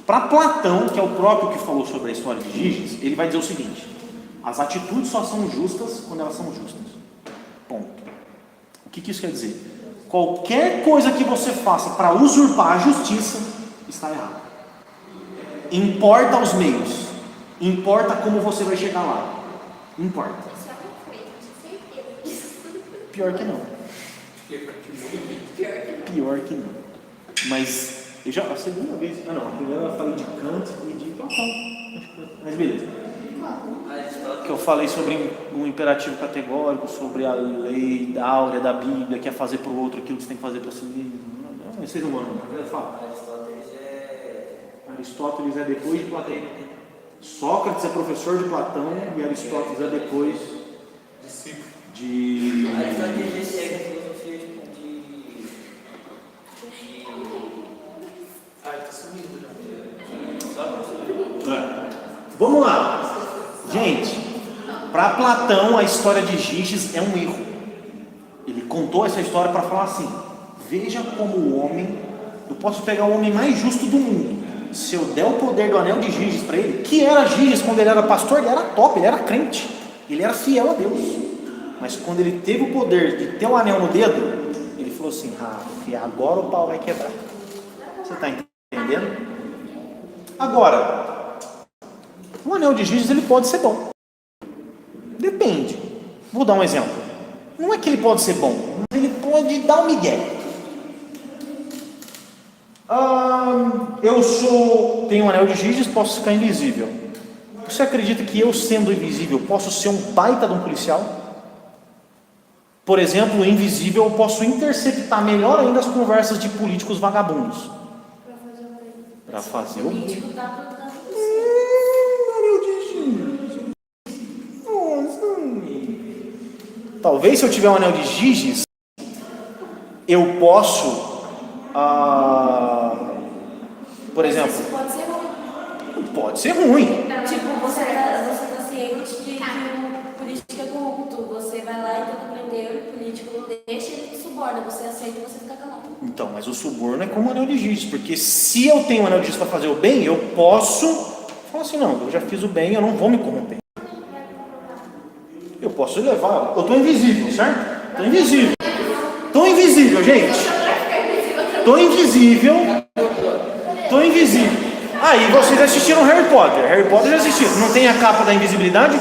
Para Platão, que é o próprio que falou sobre a história de Giges, ele vai dizer o seguinte: as atitudes só são justas quando elas são justas. Ponto. O que isso quer dizer? Qualquer coisa que você faça para usurpar a justiça está errado. Importa os meios, importa como você vai chegar lá. Importa. Isso é uma coisa, eu tinha certeza disso. Pior que não. Pior que não. Mas eu já a segunda vez. Ah não, a primeira eu falei de Kant e de Platão. Mas beleza. Que eu falei sobre um imperativo categórico, sobre a lei da áurea da Bíblia, que é fazer para o outro aquilo que você tem que fazer para si mesmo. Vocês não vão, não. Fala. Aristóteles é depois de Platão. Sócrates é professor de Platão e Aristóteles é depois de. Aristóteles segue a filosofia Ai, tá sumindo já. Vamos lá. Gente, para Platão a história de Giges é um erro. Ele contou essa história para falar assim: veja como o homem, eu posso pegar o homem mais justo do mundo. Se eu der o poder do anel de Giges para ele, que era Giges quando ele era pastor, ele era top, ele era crente, ele era fiel a Deus. Mas quando ele teve o poder de ter o anel no dedo, ele falou assim: agora o pau vai quebrar. Você está entendendo? Agora, o anel de Giges ele pode ser bom. Depende. Vou dar um exemplo. Não é que ele pode ser bom, mas ele pode dar um migué. Tenho um anel de Giges, posso ficar invisível. Você acredita que eu, sendo invisível, posso ser um baita de um policial? Por exemplo, invisível, eu posso interceptar melhor ainda as conversas de políticos vagabundos. Para fazer o político tá apontando Talvez se eu tiver um anel de Giges, eu posso, por exemplo, isso pode ser ruim. pode ser ruim. Tipo, você tá ciente de que o político é corrupto. Você vai lá e tenta prender o político, não deixa, ele te suborna. Você aceita e você fica calado. Então, mas o suborno é como o anel de Giges, porque se eu tenho um anel de Giges para fazer o bem, eu posso falar assim: não, eu já fiz o bem, eu não vou me corromper. Eu posso levar, eu estou invisível, certo? Estou invisível. Estou invisível, gente. Estou invisível. Estou invisível. Aí, vocês assistiram Harry Potter. Harry Potter já assistiram. Não tem a capa da invisibilidade?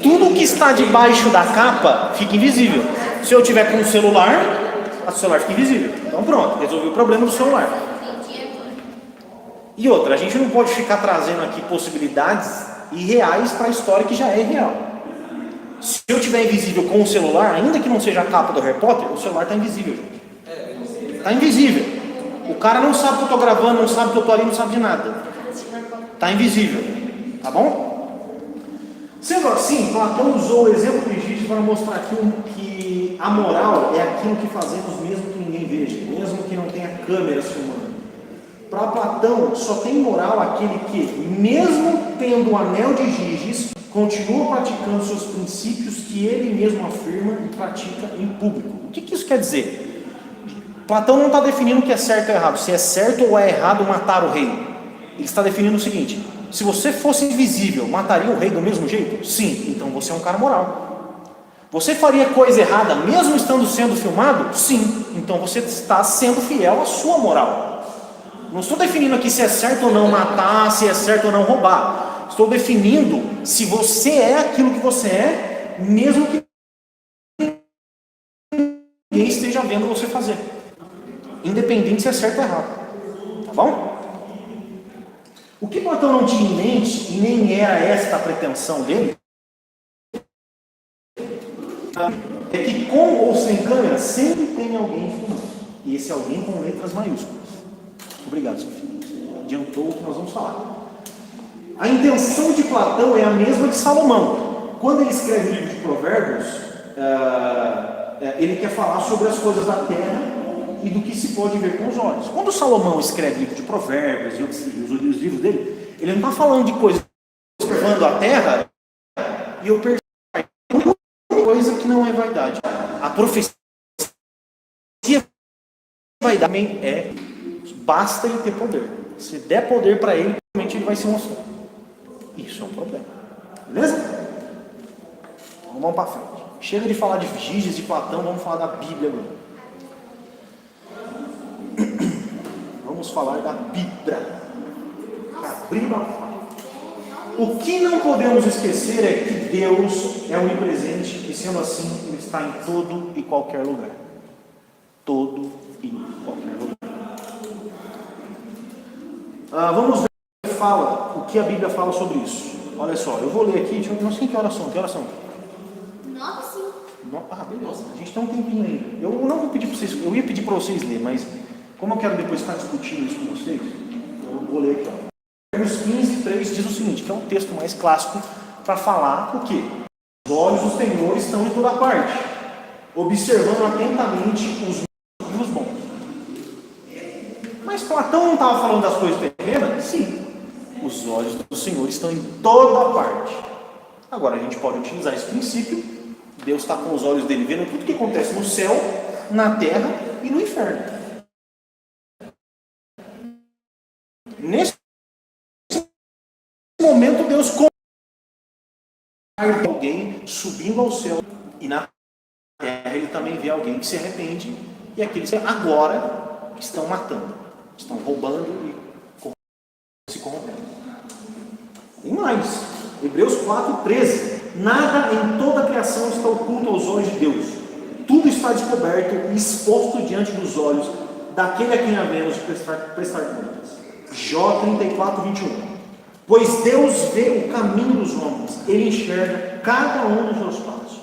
Tudo que está debaixo da capa fica invisível. Se eu tiver com um celular, o celular fica invisível. Então pronto, resolvi o problema do celular. E outra, a gente não pode ficar trazendo aqui possibilidades irreais para a história que já é real. Se eu estiver invisível com o celular, ainda que não seja a capa do Harry Potter, o celular está invisível, gente. Está invisível. O cara não sabe que eu estou gravando, não sabe que eu estou ali, não sabe de nada. Está invisível. Tá bom? Sendo assim, Platão usou o exemplo de Giges para mostrar que a moral é aquilo que fazemos mesmo que ninguém veja, mesmo que não tenha câmeras filmando. Para Platão, só tem moral aquele que, mesmo tendo o anel de Giges, continua praticando seus princípios que ele mesmo afirma e pratica em público. O que isso quer dizer? Platão não está definindo o que é certo ou errado, se é certo ou é errado matar o rei. Ele está definindo o seguinte: se você fosse invisível, mataria o rei do mesmo jeito? Sim, então você é um cara moral. Você faria coisa errada mesmo estando sendo filmado? Sim, então você está sendo fiel à sua moral. Não estou definindo aqui se é certo ou não matar, se é certo ou não roubar. Estou definindo se você é aquilo que você é, mesmo que ninguém esteja vendo você fazer, independente se é certo ou errado. Tá bom? O que Platão não tinha em mente, e nem era esta a pretensão dele, é que com ou sem câmera sempre tem alguém filmando. E esse alguém com letras maiúsculas. Obrigado, Sofia. Adiantou o que nós vamos falar. A intenção de Platão é a mesma de Salomão. Quando ele escreve o livro de Provérbios, ele quer falar sobre as coisas da terra e do que se pode ver com os olhos. Quando Salomão escreve o livro de Provérbios e os livros dele, ele não está falando de coisas observando a terra e eu percebo coisa que não é vaidade. A profecia vaidade é basta ele ter poder. Se der poder para ele, realmente ele vai se mostrar. Isso é um problema. Beleza? Então, vamos para frente. Chega de falar de Giges, de Platão, vamos falar da Bíblia agora. Vamos falar da Bíblia. O que não podemos esquecer é que Deus é onipresente e, sendo assim, Ele está em todo e qualquer lugar. Todo e qualquer lugar. Vamos ver o que a Bíblia fala sobre isso. Olha só, eu vou ler aqui, não sei que horas são. 9:05. Beleza, a gente tem um tempinho aí. Eu não vou pedir para vocês, eu ia pedir para vocês lerem, mas como eu quero depois estar discutindo isso com vocês, eu vou ler aqui. Provérbios 15:3 diz o seguinte, que é um texto mais clássico para falar o quê? Os olhos do Senhor estão em toda parte, observando atentamente os maus e os bons. Mas Platão não estava falando das coisas terrenas? Sim. Os olhos do Senhor estão em toda parte. Agora a gente pode utilizar esse princípio. Deus está com os olhos dele vendo tudo que acontece no céu, na terra e no inferno. Nesse momento Deus alguém subindo ao céu e na terra ele também vê alguém que se arrepende e aqueles que agora estão matando, estão roubando e se corrompendo. Tem mais. Hebreus 4:13. Nada em toda a criação está oculto aos olhos de Deus. Tudo está descoberto e exposto diante dos olhos daquele a quem havemos de prestar contas. Jó 34:21. Pois Deus vê o caminho dos homens, Ele enxerga cada um dos seus passos.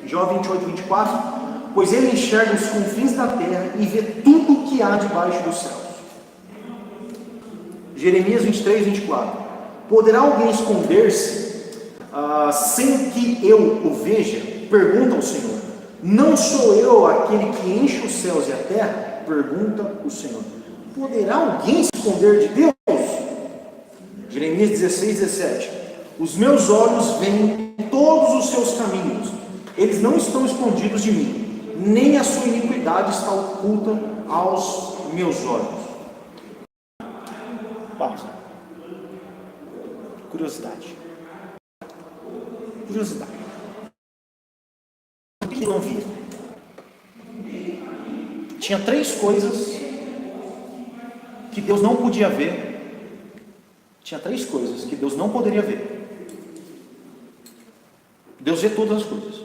Jó 28:24. Pois Ele enxerga os confins da terra e vê tudo o que há debaixo dos céus. Jeremias 23:24. Poderá alguém esconder-se sem que eu o veja? Pergunta ao Senhor. Não sou eu aquele que enche os céus e a terra? Pergunta o Senhor. Poderá alguém se esconder de Deus? Jeremias 16:17. Os meus olhos veem todos os seus caminhos, eles não estão escondidos de mim, nem a sua iniquidade está oculta aos meus olhos. Pausa. Curiosidade. O que não via? Tinha 3 coisas que Deus não podia ver. Tinha 3 coisas que Deus não poderia ver. Deus vê todas as coisas.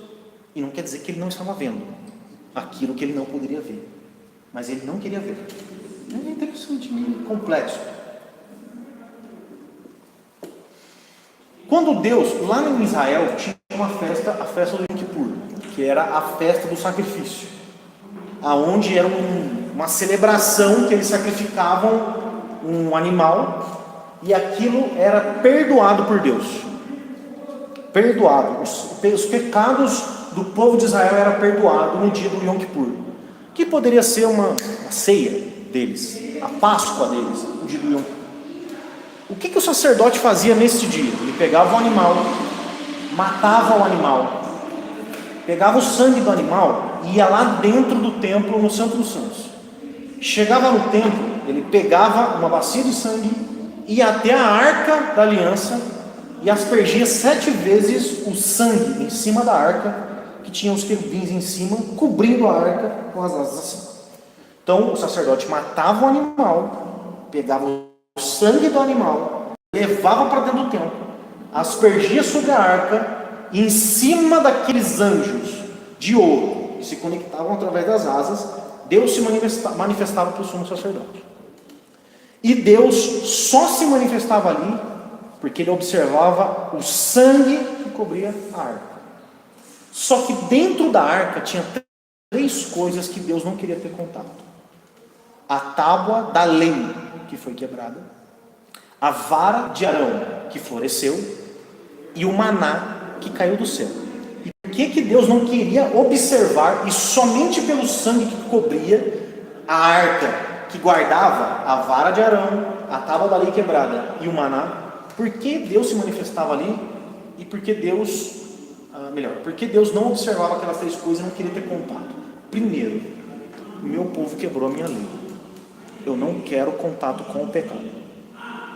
E não quer dizer que Ele não estava vendo aquilo que Ele não poderia ver. Mas Ele não queria ver. É interessante, meio complexo. Quando Deus, lá em Israel, tinha uma festa, a festa do Yom Kippur, que era a festa do sacrifício, aonde era uma celebração que eles sacrificavam um animal e aquilo era perdoado por Deus. Perdoado. Os pecados do povo de Israel era perdoado no dia do Yom Kippur, que poderia ser uma ceia deles, a Páscoa deles, o dia do Yom Kippur. O que o sacerdote fazia nesse dia? Ele pegava o animal, matava o animal, pegava o sangue do animal e ia lá dentro do templo, no Santo dos Santos. Chegava no templo, ele pegava uma bacia de sangue, ia até a arca da aliança e aspergia 7 vezes o sangue em cima da arca, que tinha os querubins em cima, cobrindo a arca com as asas assim. Então o sacerdote matava o animal, pegava o sangue do animal, levava para dentro do templo, aspergia sobre a arca, e em cima daqueles anjos de ouro que se conectavam através das asas, Deus se manifestava para o sumo sacerdote. E Deus só se manifestava ali porque ele observava o sangue que cobria a arca. Só que dentro da arca tinha 3 coisas que Deus não queria ter contato: a tábua da lei, que foi quebrada, a vara de Arão, que floresceu, e o maná, que caiu do céu. E por que Deus não queria observar, e somente pelo sangue que cobria a arca, que guardava a vara de Arão, a tábua da lei quebrada e o maná? Por que Deus se manifestava ali? E por que Deus, porque Deus não observava aquelas 3 coisas e não queria ter contato? Primeiro, o meu povo quebrou a minha lei. Eu não quero contato com o pecado.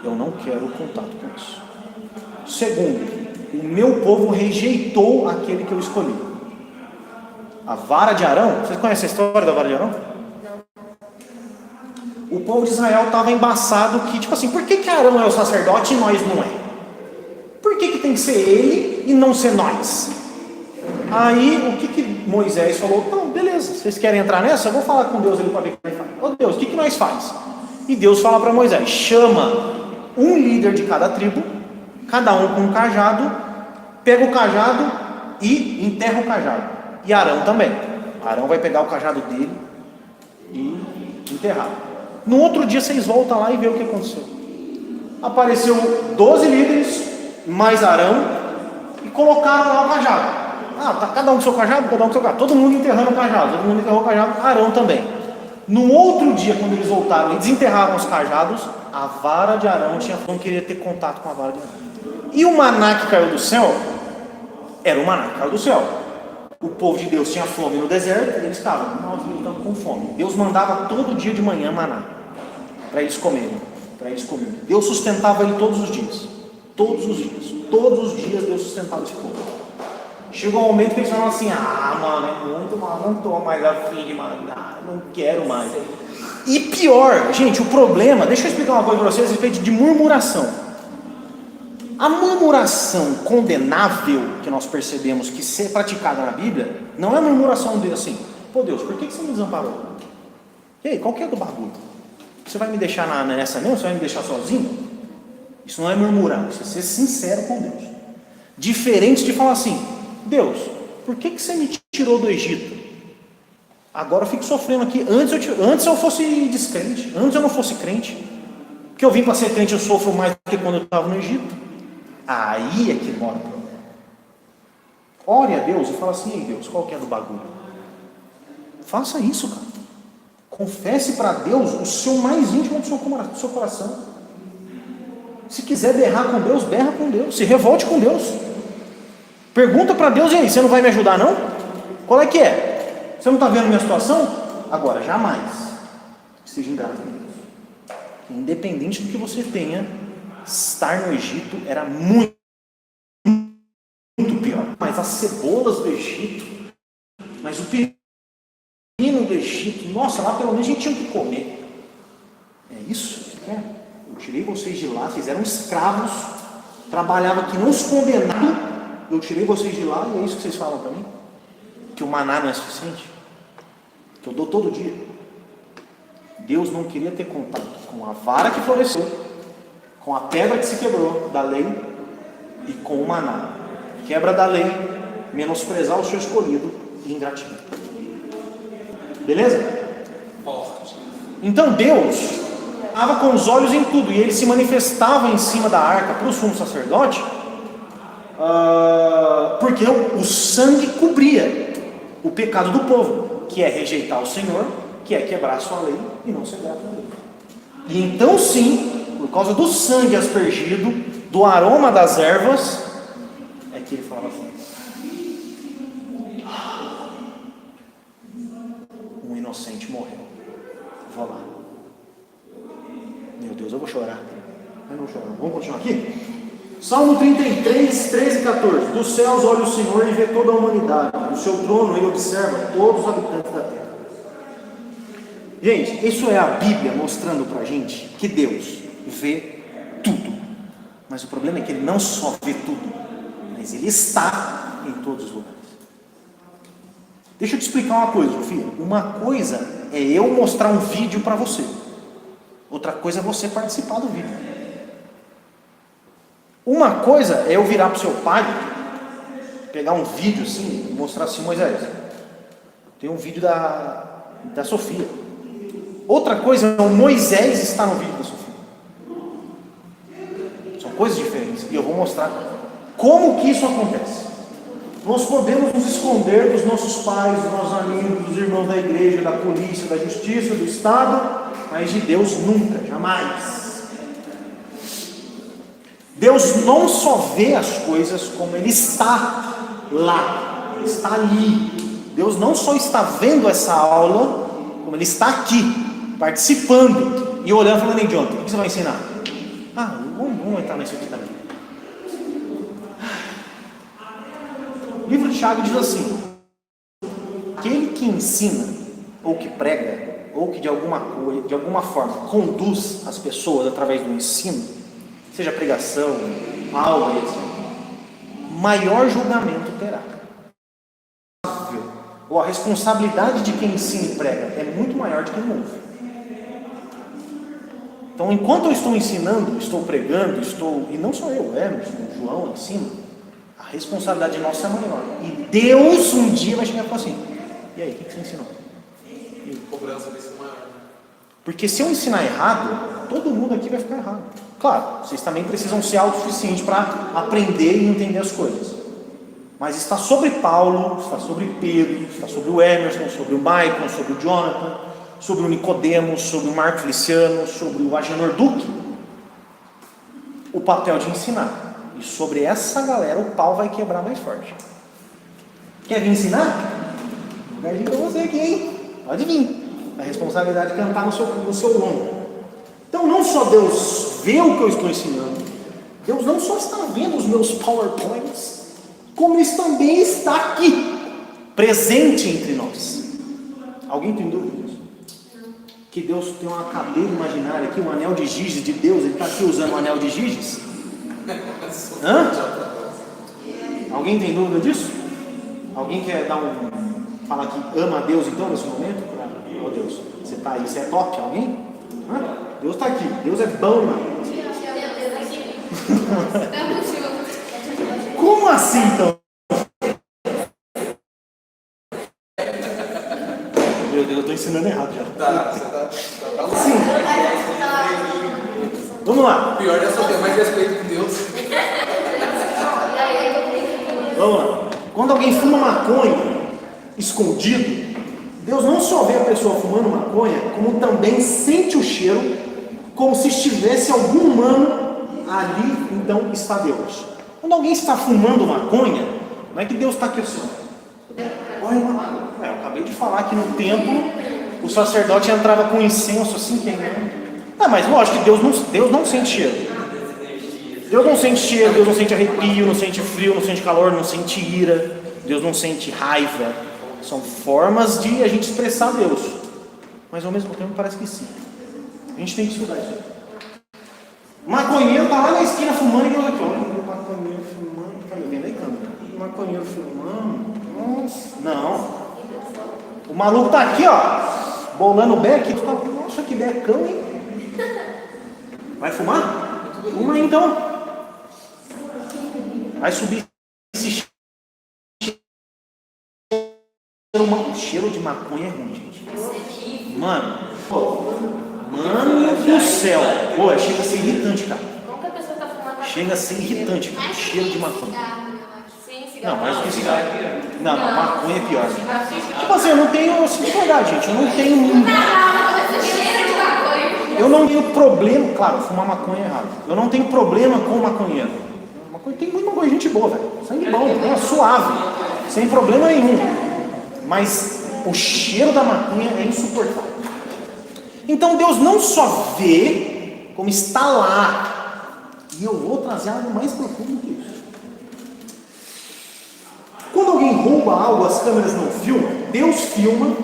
Eu não quero contato com isso. Segundo, o meu povo rejeitou aquele que eu escolhi. A vara de Arão, vocês conhecem a história da vara de Arão? O povo de Israel estava embaçado que, tipo assim, por que Arão é o sacerdote e nós não é? Por que tem que ser ele e não ser nós? Aí, o que Moisés falou? Não, beleza, vocês querem entrar nessa? Eu vou falar com Deus ali para ver o que ele faz. Ô Deus, o que nós faz? E Deus fala para Moisés: chama um líder de cada tribo, cada um com um cajado, pega o cajado e enterra o cajado. E Arão também. Arão vai pegar o cajado dele e enterrar. No outro dia vocês voltam lá e vê o que aconteceu. Apareceu 12 líderes, mais Arão, e colocaram lá o cajado. Tá cada um com seu cajado, cada um com seu cajado. Todo mundo enterrando o cajado, todo mundo enterrou o cajado, Arão também. No outro dia, quando eles voltaram e desenterraram os cajados, a vara de Arão não queria ter contato com a vara de Arão. E o maná que caiu do céu, era o maná que caiu do céu. O povo de Deus tinha fome no deserto, e eles estavam, nós estamos com fome. Deus mandava todo dia de manhã maná, para eles comerem, Deus sustentava ele todos os dias. Todos os dias Deus sustentava esse povo. Chegou um momento que eles falaram assim: mano, é muito mal, não estou mais afim de mandar, não quero mais. E pior, gente, o problema, deixa eu explicar uma coisa para vocês a respeito de murmuração. A murmuração condenável que nós percebemos que ser praticada na Bíblia, não é murmuração de assim: pô Deus, por que você me desamparou? E aí, qual que é do bagulho? Você vai me deixar nessa mesmo? Você vai me deixar sozinho? Isso não é murmurar, isso é ser sincero com Deus. Diferente de falar assim: Deus, por que você me tirou do Egito? Agora eu fico sofrendo aqui. Antes eu fosse descrente, antes eu não fosse crente. Porque eu vim para ser crente, eu sofro mais do que quando eu estava no Egito. Aí é que mora o problema. Ore a Deus e fala assim: ei Deus, qual que é do bagulho? Faça isso, cara. Confesse para Deus o seu mais íntimo do seu coração. Se quiser berrar com Deus, berra com Deus. Se revolte com Deus. Pergunta para Deus: e aí, você não vai me ajudar não? Qual é que é? Você não está vendo minha situação? Agora, jamais seja ingrato com Deus. Independente do que você tenha, estar no Egito era muito pior. Mas as cebolas do Egito, mas o pepino do Egito, nossa, lá pelo menos a gente tinha o que comer. É isso? Eu tirei vocês de lá, vocês eram escravos, trabalhavam aqui, não os condenaram. Eu tirei vocês de lá e é isso que vocês falam para mim? Que o maná não é suficiente? Que eu dou todo dia? Deus não queria ter contato com a vara que floresceu, com a pedra que se quebrou da lei e com o maná. Quebra da lei, menosprezar o seu escolhido e ingratidão. Beleza? Então Deus estava com os olhos em tudo e ele se manifestava em cima da arca para o sumo sacerdote. Porque o sangue cobria o pecado do povo, que é rejeitar o Senhor, que é quebrar a sua lei e não ser grato a Deus. E então sim, por causa do sangue aspergido, do aroma das ervas, é que ele falava assim: um inocente morreu, vou lá. Meu Deus, eu vou chorar. Eu não vou chorar. Vamos continuar aqui? Salmo 33, 13 e 14. Dos céus olha o Senhor e vê toda a humanidade. No seu trono ele observa todos os habitantes da terra. Gente, isso é a Bíblia mostrando pra gente que Deus vê tudo. Mas o problema é que ele não só vê tudo, mas ele está em todos os lugares. Deixa eu te explicar uma coisa, Sofia. Uma coisa é eu mostrar um vídeo para você. Outra coisa é você participar do vídeo. Uma coisa é eu virar para o seu pai, pegar um vídeo assim e mostrar assim: Moisés, tem um vídeo da Sofia. Outra coisa é o Moisés estar no vídeo da Sofia. São coisas diferentes. E eu vou mostrar como que isso acontece. Nós podemos nos esconder dos nossos pais, dos nossos amigos, dos irmãos da igreja, da polícia, da justiça, do Estado, mas de Deus nunca, jamais. Deus não só vê as coisas, como Ele está lá, Ele está ali. Deus não só está vendo essa aula, como Ele está aqui, participando e olhando e falando: idiota, o que você vai ensinar? Vamos entrar nisso aqui também. O livro de Tiago diz assim: aquele que ensina, ou que prega, ou que de alguma forma conduz as pessoas através do ensino, seja pregação, aula, etc., maior julgamento terá. Ou a responsabilidade de quem ensina e prega é muito maior do que quem ouve. Então, enquanto eu estou ensinando, estou pregando, e não só eu, Emerson, o João ensina, a responsabilidade nossa é maior. E Deus um dia vai chegar e falar assim: e aí, o que você ensinou? Cobrança vai ser maior. Porque se eu ensinar errado, todo mundo aqui vai ficar errado. Claro, vocês também precisam ser autossuficientes para aprender e entender as coisas. Mas está sobre Paulo, está sobre Pedro, está sobre o Emerson, sobre o Michael, sobre o Jonathan, sobre o Nicodemos, sobre o Marco Feliciano, sobre o Agenor Duque, o papel de ensinar. E sobre essa galera o pau vai quebrar mais forte. Quer vir ensinar? Lugarzinho para você aqui, hein? Pode vir. A responsabilidade de cantar no seu lombo. Então não só Deus vê o que eu estou ensinando, Deus não só está vendo os meus PowerPoints, como Ele também está aqui, presente entre nós. Alguém tem dúvida disso? Que Deus tem uma cadeira imaginária aqui, um anel de Giges de Deus, Ele está aqui usando um anel de Giges? Hã? Alguém tem dúvida disso? Alguém quer falar que ama a Deus então nesse momento? Oh Deus, você está aí, você é top? Alguém? Hã? Deus está aqui, Deus é bom, mano. Como assim então? Meu Deus, eu estou ensinando errado já. Você tá Sim. Vamos lá. O pior é só ter mais respeito com Deus. Vamos lá. Quando alguém fuma maconha escondido, Deus não só vê a pessoa fumando maconha, como também sente o cheiro, como se estivesse algum humano ali, então está Deus. Quando alguém está fumando maconha, não é que Deus está aqui assim. Olha, eu acabei de falar que no templo o sacerdote entrava com incenso assim, queimando. Mas lógico que Deus não sente cheiro. Deus não sente cheiro, Deus não sente arrepio, não sente frio, não sente calor, não sente ira, Deus não sente raiva. São formas de a gente expressar Deus. Mas ao mesmo tempo parece que sim. A gente tem que estudar isso. Maconheiro está lá na esquina fumando e Deus aqui, olha, maconheiro fumando, tá vendo aí, câmera? Maconheiro fumando, nossa, não. O maluco está aqui, ó, bolando o beck, tu tá, nossa, que becão, hein? Vai fumar? Fuma aí então. Vai subir esse cheiro de maconha é ruim, gente. Mano do céu. Pô, chega a ser irritante, cara. Como que a pessoa está fumando? Chega a ser irritante, cara. Cheiro de maconha. Não, mais do que cigarro. Não, maconha é pior. Tipo assim, eu não tenho, assim, de verdade, gente, eu não tenho problema, claro, fumar maconha é errado. Eu não tenho problema com maconheiro. Tem muita maconha, gente boa, velho. Sangue bom, né? Suave, sem problema nenhum. Mas o cheiro da maconha é insuportável. Então Deus não só vê, como está lá. E eu vou trazer algo mais profundo que isso. Quando alguém rouba algo, as câmeras não filmam, Deus filma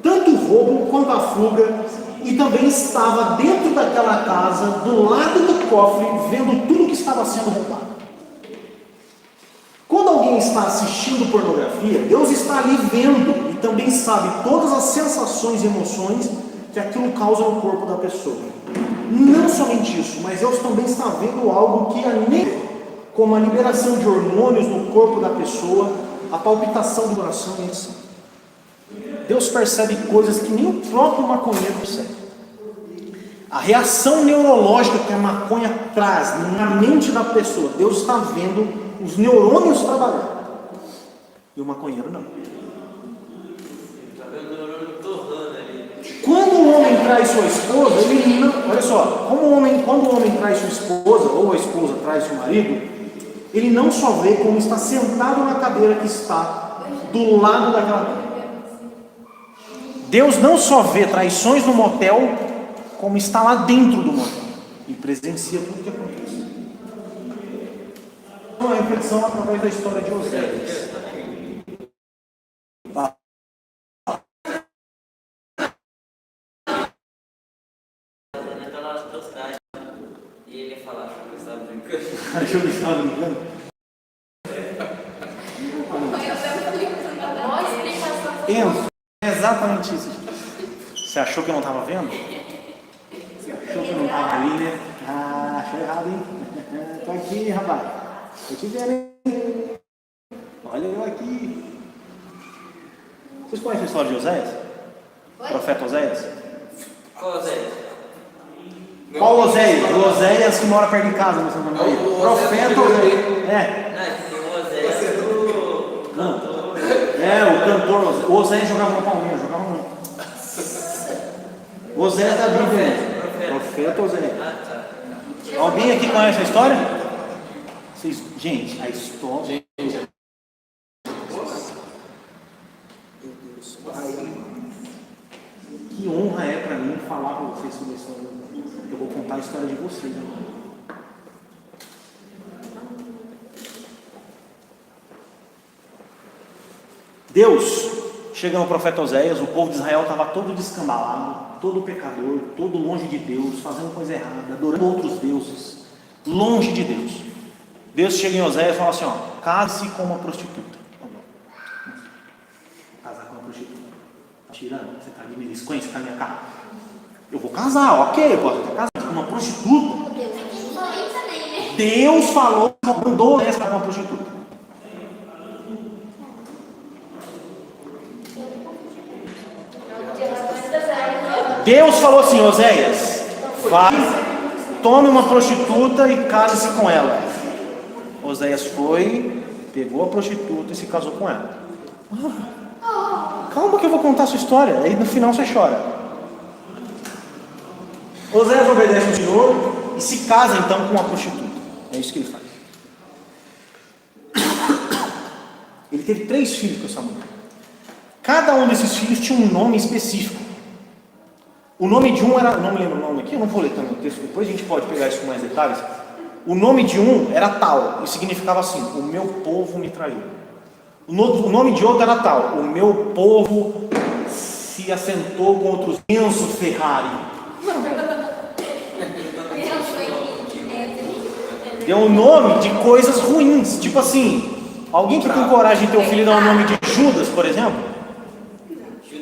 tanto o roubo quanto a fuga, e também estava dentro daquela casa, do lado do cofre, vendo tudo que estava sendo roubado. Quando alguém está assistindo pornografia, Deus está ali vendo e também sabe todas as sensações e emoções que aquilo causa no corpo da pessoa. Não somente isso, mas Deus também está vendo algo que como a liberação de hormônios no corpo da pessoa, a palpitação do coração e etc. Deus percebe coisas que nem o próprio maconheiro percebe. A reação neurológica que a maconha traz na mente da pessoa, Deus está vendo os neurônios trabalhando. E o maconheiro não. Tá vendo o neurônio torrando ali. Quando o homem traz sua esposa, ele não. Olha só, quando o homem traz sua esposa, ou a esposa traz seu marido, ele não só vê como está sentado na cadeira que está do lado daquela cadeira. Deus não só vê traições no motel, como está lá dentro do motel e presencia tudo o que acontece. Uma reflexão através da história de Oséias. E ele ia falar que eu estava brincando. Achou que estava brincando? Enzo, é exatamente isso. Você achou que eu não estava vendo? Você achou que eu não estava ali, né? Ah, achou errado, hein? Tô aqui, rapaz. Tô te vendo, hein? Olha eu aqui. Vocês conhecem a história de Oséias? O profeta Oséias? Qual Zé? Qual Oséias? O Oséias que mora perto de casa, não sei o nome dele. Profeta Oséias. É. Não, tem o Zé do cantor. É, o cantor. O Oséias jogava no Palmeiras, jogava no. O Oséias da Bíblia. Profeta Oséias. Alguém aqui conhece a história? Vocês, gente, a história. Que honra é para mim falar para vocês sobre a história. Eu vou contar a história de vocês. Né? Deus chega no profeta Oséias, o povo de Israel estava todo descambalado, todo pecador, todo longe de Deus, fazendo coisa errada, adorando outros deuses, longe de Deus. Deus chega em Oséias e fala assim: ó, case com uma prostituta. Casar com uma prostituta. Tirando, você está de beliscões com a minha cara. Eu vou casar, ok, eu posso casar com uma prostituta. Deus falou, mandou essa com uma prostituta. Deus falou assim: Oséias, vai, tome uma prostituta e case-se com ela. Oséias foi, pegou a prostituta e se casou com ela. Calma que eu vou contar a sua história, aí no final você chora. Oséias obedece o Senhor e se casa então com uma prostituta. É isso que ele faz. Ele teve 3 filhos com essa mulher. Cada um desses filhos tinha um nome específico. O nome de um era, não me lembro o nome aqui, eu não vou ler também o texto, depois a gente pode pegar isso com mais detalhes. O nome de um era tal, e significava assim: o meu povo me traiu. O nome de outro era tal: o meu povo se assentou com outros. Enzo Ferrari. Deu o nome de coisas ruins, tipo assim, alguém que tem coragem de ter um filho dar o nome de Judas, por exemplo.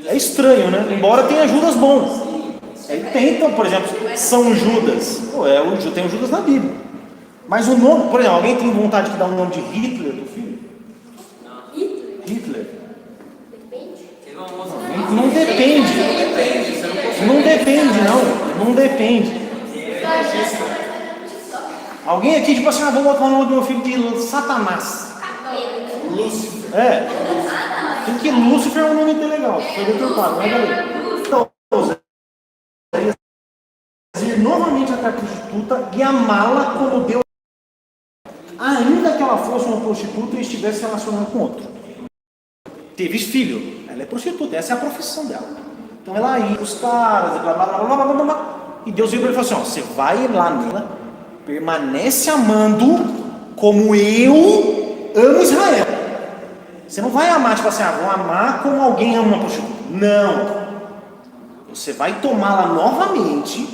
É estranho, né? Embora tenha Judas bons. Ele tem, então, por exemplo, São Judas. Tem o Judas na Bíblia. Mas o nome, por exemplo, alguém tem vontade de dar o nome de Hitler do filho? Hitler? Não depende. Não depende. Alguém aqui, tipo assim, vou botar o nome do meu filho de Satanás. Lúcifer. É. Tem que Lúcifer é um nome bem legal. Foi deturpado, mas beleza. Então, Oséias ir novamente até a prostituta e amá-la como Deus, ainda que ela fosse uma prostituta e estivesse relacionada com outro. Teve filho, ela é prostituta, essa é a profissão dela. Então ela ia os caras, blá blá blá blá blá blá blá. E Deus veio para ele e falou assim: ó, você vai lá nela, permanece amando como eu amo Israel. Você não vai amar, tipo assim, vou amar como alguém ama uma prostituta. Não. Você vai tomá-la novamente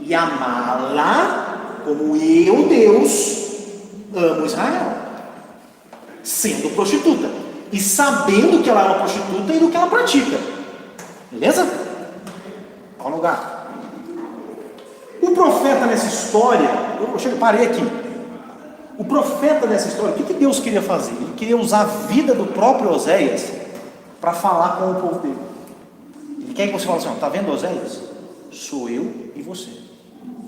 e amá-la como eu, Deus, amo Israel. Sendo prostituta. E sabendo que ela é uma prostituta e do que ela pratica. Beleza? Olha o lugar. O profeta nessa história, eu parei aqui. O profeta nessa história, o que Deus queria fazer? Ele queria usar a vida do próprio Oséias para falar com o povo dele. Ele quer que você fale assim: ó, tá vendo Oséias? Sou eu e você.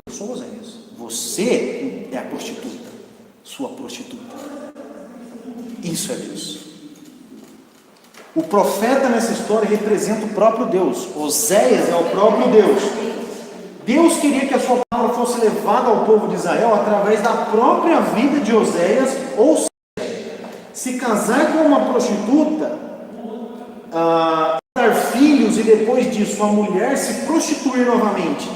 Eu sou Oséias. Você é a prostituta. Sua prostituta. Isso é Deus. O profeta nessa história representa o próprio Deus. Oséias é o próprio Deus. Deus queria que a sua palavra fosse levada ao povo de Israel através da própria vida de Oséias, ou seja, se casar com uma prostituta, ter filhos e depois disso a mulher se prostituir novamente.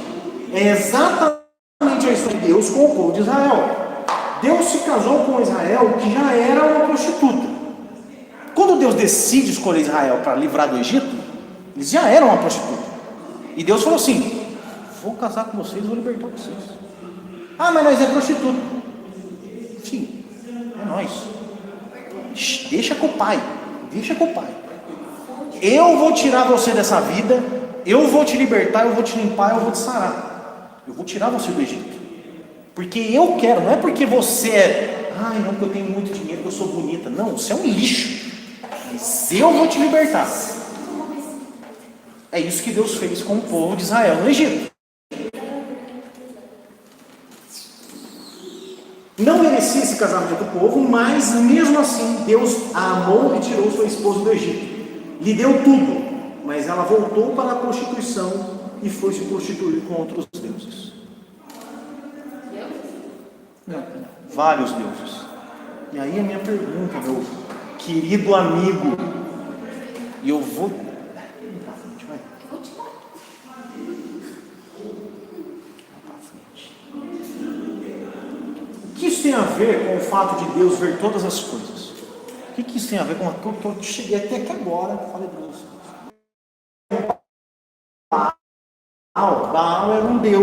É exatamente a história de Deus com o povo de Israel. Deus se casou com Israel, que já era uma prostituta. Quando Deus decide escolher Israel para livrar do Egito, eles já eram uma prostituta. E Deus falou assim: vou casar com vocês, vou libertar vocês. Mas nós é prostituta. Sim, é nós. Deixa com o pai. Deixa com o pai. Eu vou tirar você dessa vida, eu vou te libertar, eu vou te limpar, eu vou te sarar. Eu vou tirar você do Egito. Porque eu quero, não é porque você é, não, porque eu tenho muito dinheiro, porque eu sou bonita. Não, você é um lixo. Mas eu vou te libertar. É isso que Deus fez com o povo de Israel no Egito. Não merecia esse casamento do povo, mas mesmo assim Deus a amou e tirou sua esposa do Egito. Lhe deu tudo, mas ela voltou para a prostituição e foi se prostituir com outros deuses. Não, vários deuses. E aí a minha pergunta, meu querido amigo, e eu vou... O que isso tem a ver com o fato de Deus ver todas as coisas? O que isso tem a ver com aquilo que eu cheguei até aqui agora? Falei para vocês. Baal era um deus